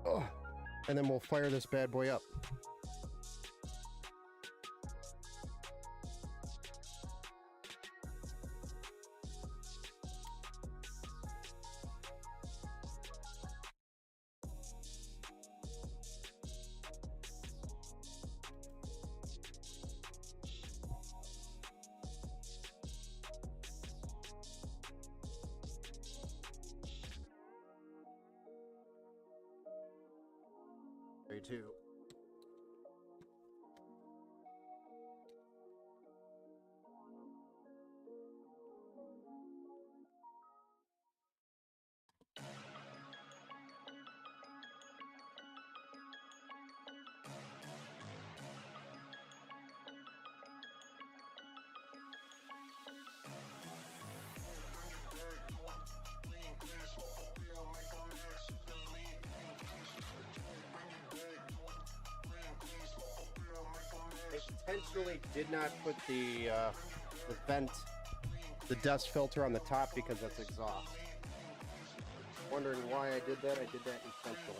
Oh, and then we'll fire this bad boy up. Too. Intentionally did not put the vent, the dust filter on the top because that's exhaust. Wondering why I did that? I did that intentionally.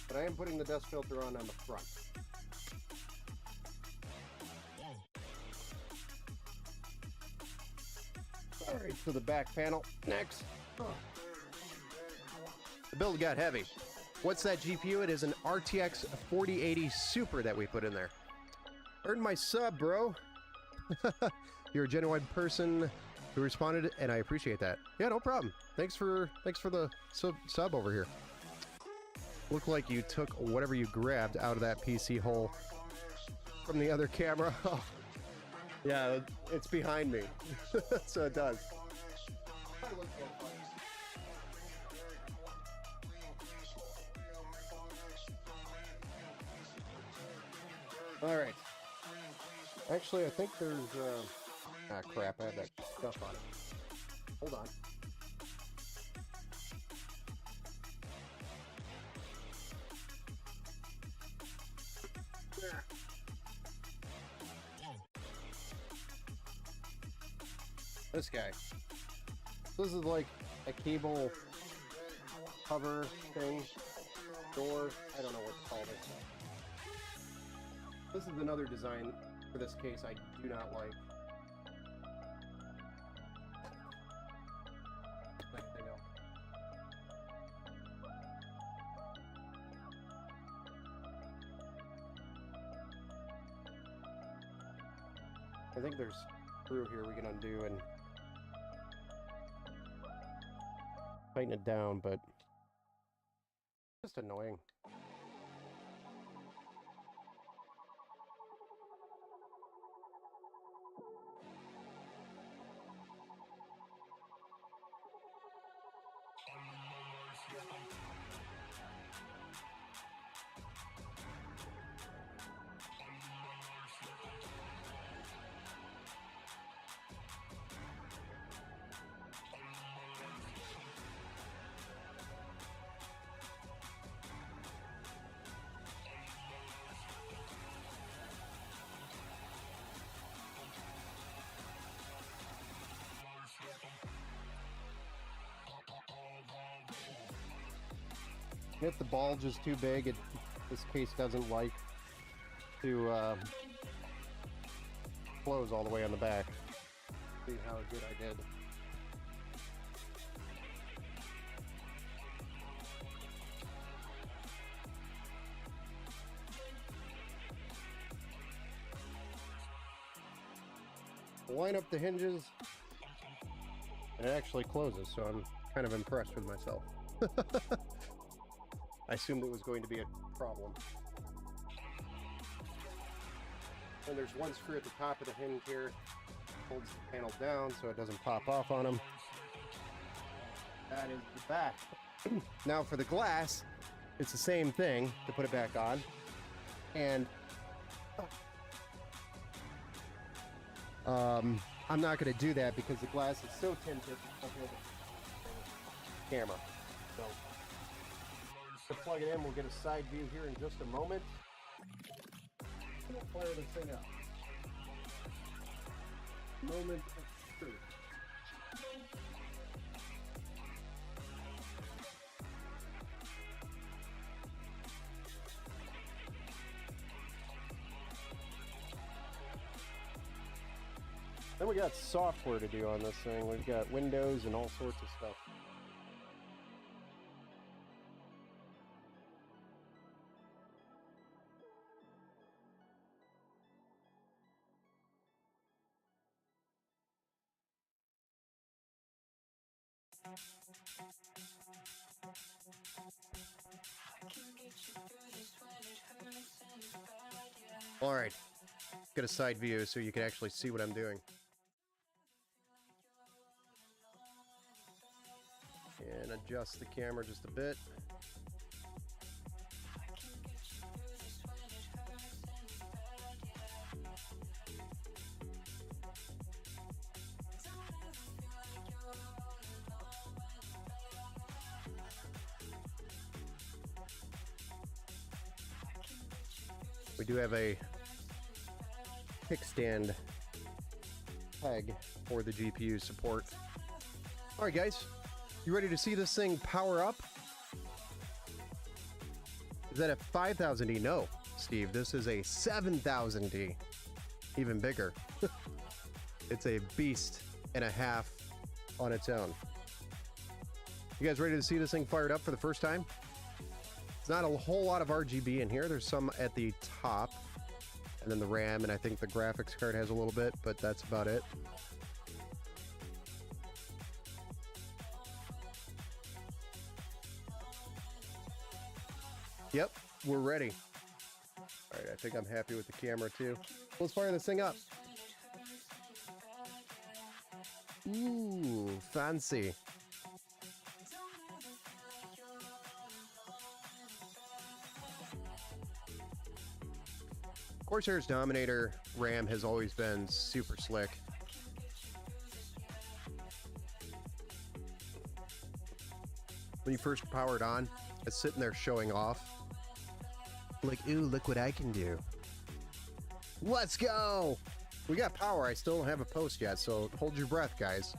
But I am putting the dust filter on the front. Alright, so the back panel next. The build got heavy. What's that GPU? It is an RTX 4080 Super that we put in there. Earned my sub, bro. You're a genuine person who responded, and I appreciate that. Yeah, no problem. Thanks for the sub over here. Looked like you took whatever you grabbed out of that PC hole from the other camera. Yeah, it's behind me, so it does. All right. Actually, I think there's ah, crap, I have that stuff on it. Hold on. This guy. So this is like a cable cover thing, door, I don't know what to call this. This is another design for this case I do not like. I think there's screw here we can undo and tighten it down, but just annoying. If the bulge is too big, this case doesn't like to close all the way on the back. See how good I did. Line up the hinges, and it actually closes, so I'm kind of impressed with myself. I assumed it was going to be a problem. And there's one screw at the top of the hinge here, holds the panel down so it doesn't pop off on them. That is the back. Now for the glass, it's the same thing to put it back on. And I'm not going to do that because the glass is so tinted up here the camera. So to plug it in, we'll get a side view here in just a moment. We'll fire this thing up. Moment of truth. Then we got software to do on this thing. We've got Windows and all sorts of stuff. All right, get a side view so you can actually see what I'm doing. And adjust the camera just a bit. We do have a kickstand peg for the GPU support. All right, guys, you ready to see this thing power up? Is that a 5000D? No, Steve, this is a 7000D, even bigger. It's a beast and a half on its own. You guys ready to see this thing fired up for the first time? It's not a whole lot of RGB in here. There's some at the top, and then the RAM, and I think the graphics card has a little bit, but that's about it. Yep, we're ready. All right, I think I'm happy with the camera too. Let's fire this thing up. Ooh, fancy. Corsair's Dominator RAM has always been super slick. When you first power it on, it's sitting there showing off. Like, ooh, look what I can do. Let's go! We got power. I still don't have a post yet, so hold your breath, guys.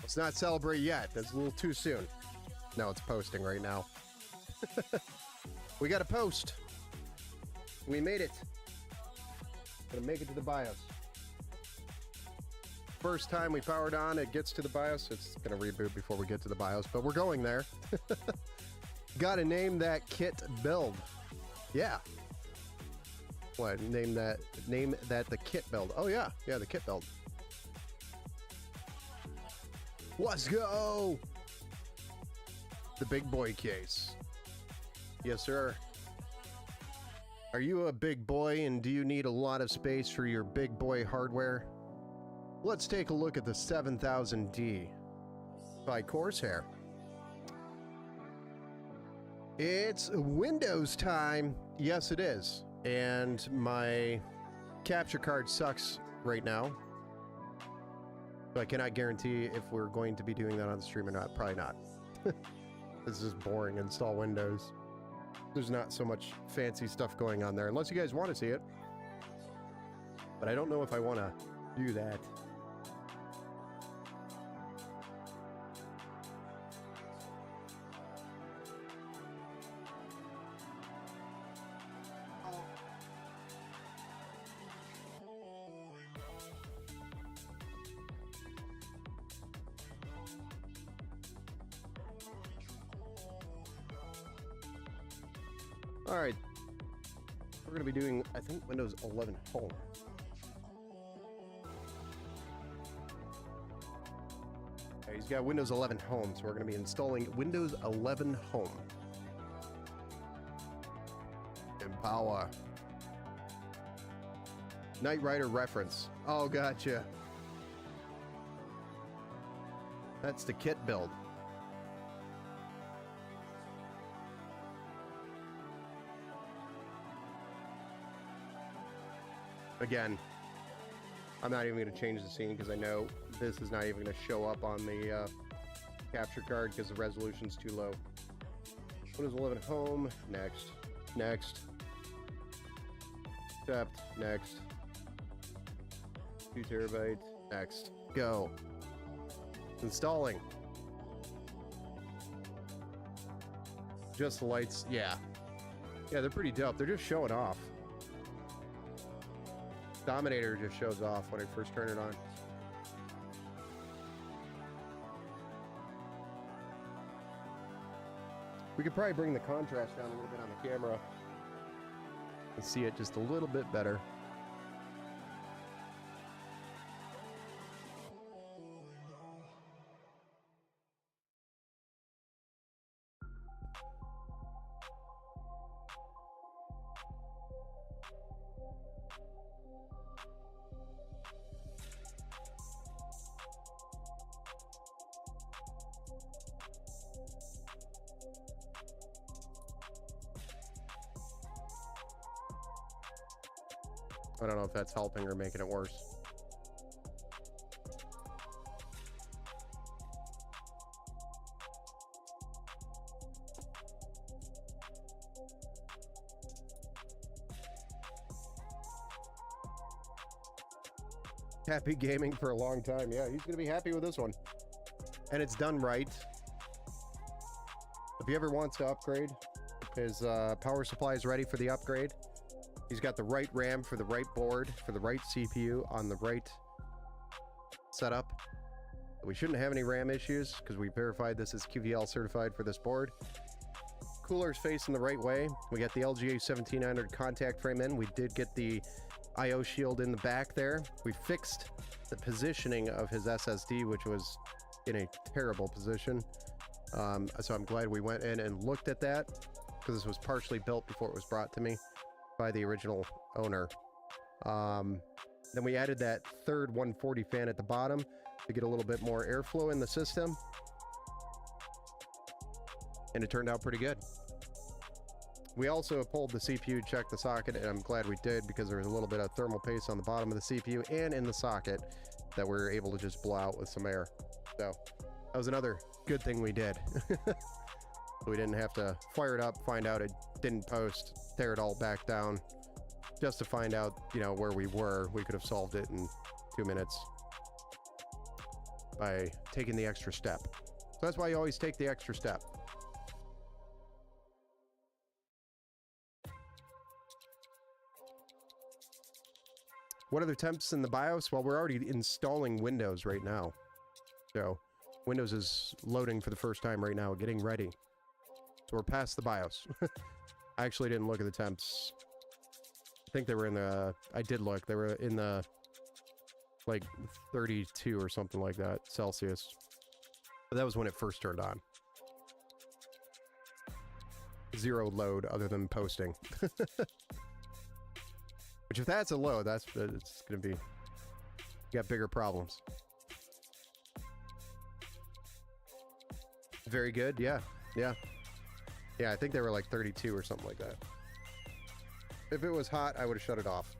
Let's not celebrate yet. That's a little too soon. No, it's posting right now. We got a post. We made it. Gonna make it to the BIOS. First time we powered on, it gets to the BIOS. It's gonna reboot before we get to the BIOS, but we're going there. Gotta name that kit build. Yeah. What? Name that the kit build. Oh yeah, the kit build. Let's go. The big boy case. Yes, sir. Are you a big boy and do you need a lot of space for your big boy hardware? Let's take a look at the 7000D by Corsair. It's Windows time. Yes, it is. And my capture card sucks right now. So I cannot guarantee if we're going to be doing that on the stream or not. Probably not. This is boring. Install Windows. There's not so much fancy stuff going on there, unless you guys want to see it. But I don't know if I want to do that. All right. We're going to be doing, I think, Windows 11 Home. Okay, he's got Windows 11 Home, so we're going to be installing Windows 11 Home. Empower. Knight Rider reference. Oh, gotcha. That's the kit build. Again, I'm not even going to change the scene because I know this is not even going to show up on the capture card because the resolution's too low. Windows 11 Home. Next. Next. Accept. Next. 2 terabyte. Next. Go. Installing. Just the lights. Yeah. Yeah, they're pretty dope. They're just showing off. Dominator just shows off when I first turn it on. We could probably bring the contrast down a little bit on the camera and see it just a little bit better. I don't know if that's helping or making it worse. Happy gaming for a long time. Yeah, he's going to be happy with this one. And it's done right. If he ever wants to upgrade, his power supply is ready for the upgrade. He's got the right RAM for the right board, for the right CPU on the right setup. We shouldn't have any RAM issues because we verified this is QVL certified for this board. Cooler's facing the right way. We got the LGA 1700 contact frame in. We did get the IO shield in the back there. We fixed the positioning of his SSD, which was in a terrible position. So I'm glad we went in and looked at that because this was partially built before it was brought to me by the original owner. Then we added that third 140 fan at the bottom to get a little bit more airflow in the system. And it turned out pretty good. We also pulled the CPU, checked the socket, and I'm glad we did because there was a little bit of thermal paste on the bottom of the CPU and in the socket that we were able to just blow out with some air. So that was another good thing we did. We didn't have to fire it up, find out it didn't post, tear it all back down, just to find out, you know, where we were. We could have solved it in 2 minutes by taking the extra step. So that's why you always take the extra step. What are the temps in the BIOS? Well, we're already installing Windows right now. So Windows is loading for the first time right now, getting ready. So we're past the BIOS. I actually didn't look at the temps. I think they were in the... I did look. They were in the... like 32 or something like that, Celsius. But that was when it first turned on. Zero load other than posting. Which if that's a load, it's going to be... You got bigger problems. Very good, yeah. Yeah. Yeah, I think they were like 32 or something like that. If it was hot, I would have shut it off.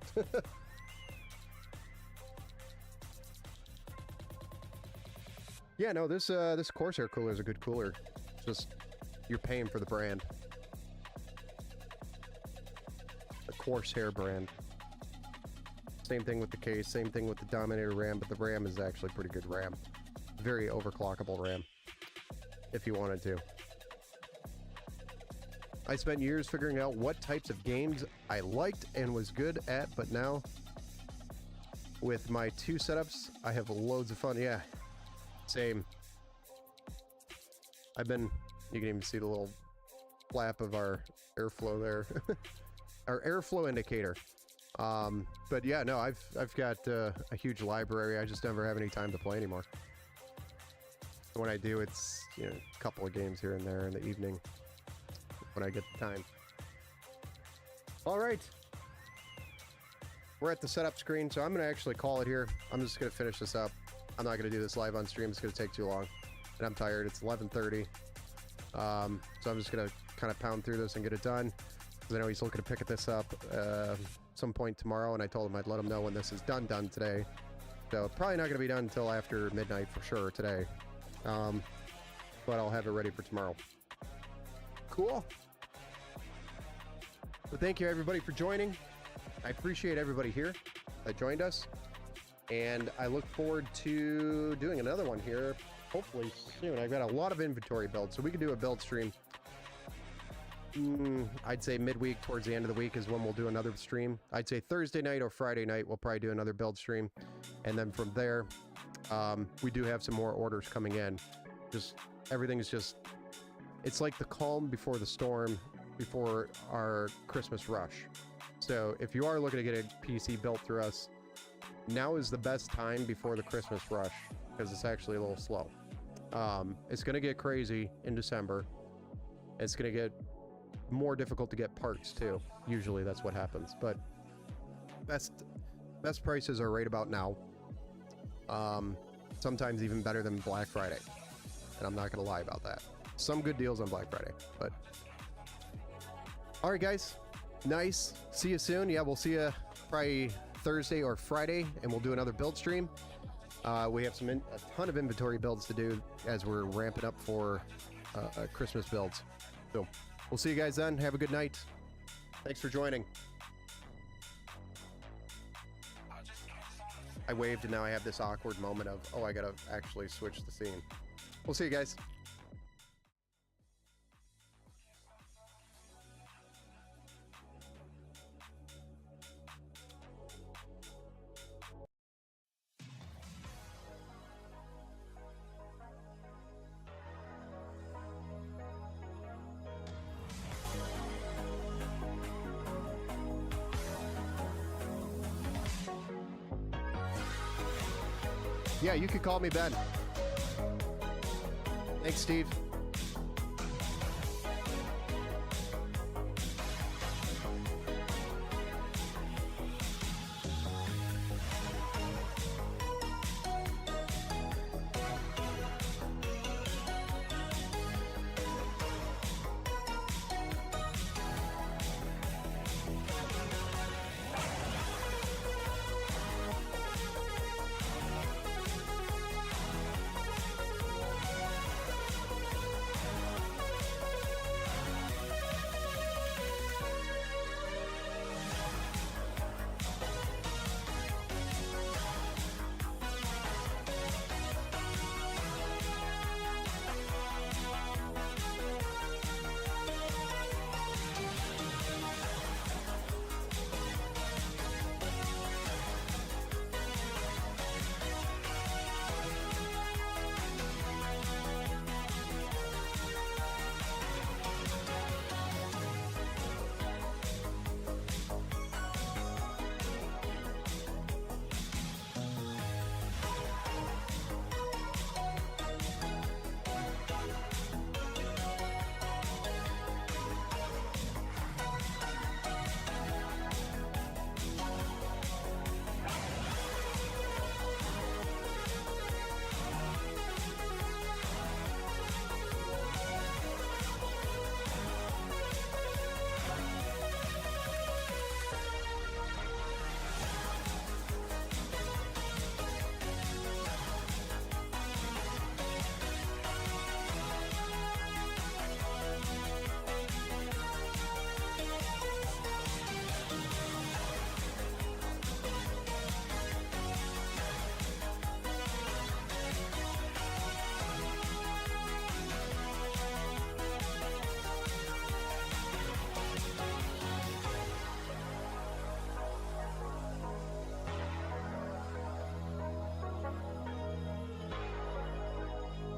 Yeah, no, this Corsair cooler is a good cooler. Just, you're paying for the brand. The Corsair brand. Same thing with the case, same thing with the Dominator RAM, but the RAM is actually pretty good RAM. Very overclockable RAM, if you wanted to. I spent years figuring out what types of games I liked and was good at, but now, with my 2 setups, I have loads of fun. Yeah, same. You can even see the little flap of our airflow there. Our airflow indicator. But yeah, no, I've got a huge library. I just never have any time to play anymore. When I do, it's, you know, a couple of games here and there in the evening when I get the time. All right. We're at the setup screen, so I'm going to actually call it here. I'm just going to finish this up. I'm not going to do this live on stream. It's going to take too long. And I'm tired. It's 11:30. So I'm just going to kind of pound through this and get it done. Because I know he's looking to pick this up some point tomorrow, and I told him I'd let him know when this is done today. So probably not going to be done until after midnight for sure today. But I'll have it ready for tomorrow. Cool. But thank you everybody for joining. I appreciate everybody here that joined us. And I look forward to doing another one here, hopefully soon. I've got a lot of inventory builds, so we can do a build stream. I'd say midweek, towards the end of the week is when we'll do another stream. I'd say Thursday night or Friday night, we'll probably do another build stream. And then from there, we do have some more orders coming in. Just, everything's just, it's like the calm before the storm, before our Christmas rush. So if you are looking to get a PC built through us, now is the best time before the Christmas rush, because it's actually a little slow. It's going to get crazy in December. It's going to get more difficult to get parts too. Usually that's what happens, but best prices are right about now. Sometimes even better than Black Friday, and I'm not gonna lie about that. Some good deals on Black Friday, but all right guys, nice. See you soon. Yeah, we'll see you probably Thursday or Friday, and we'll do another build stream. We have a ton of inventory builds to do as we're ramping up for Christmas builds. So we'll see you guys then. Have a good night. Thanks for joining. I waved and now I have this awkward moment of, oh, I gotta actually switch the scene. We'll see you guys. Yeah, you could call me Ben. Thanks, Steve.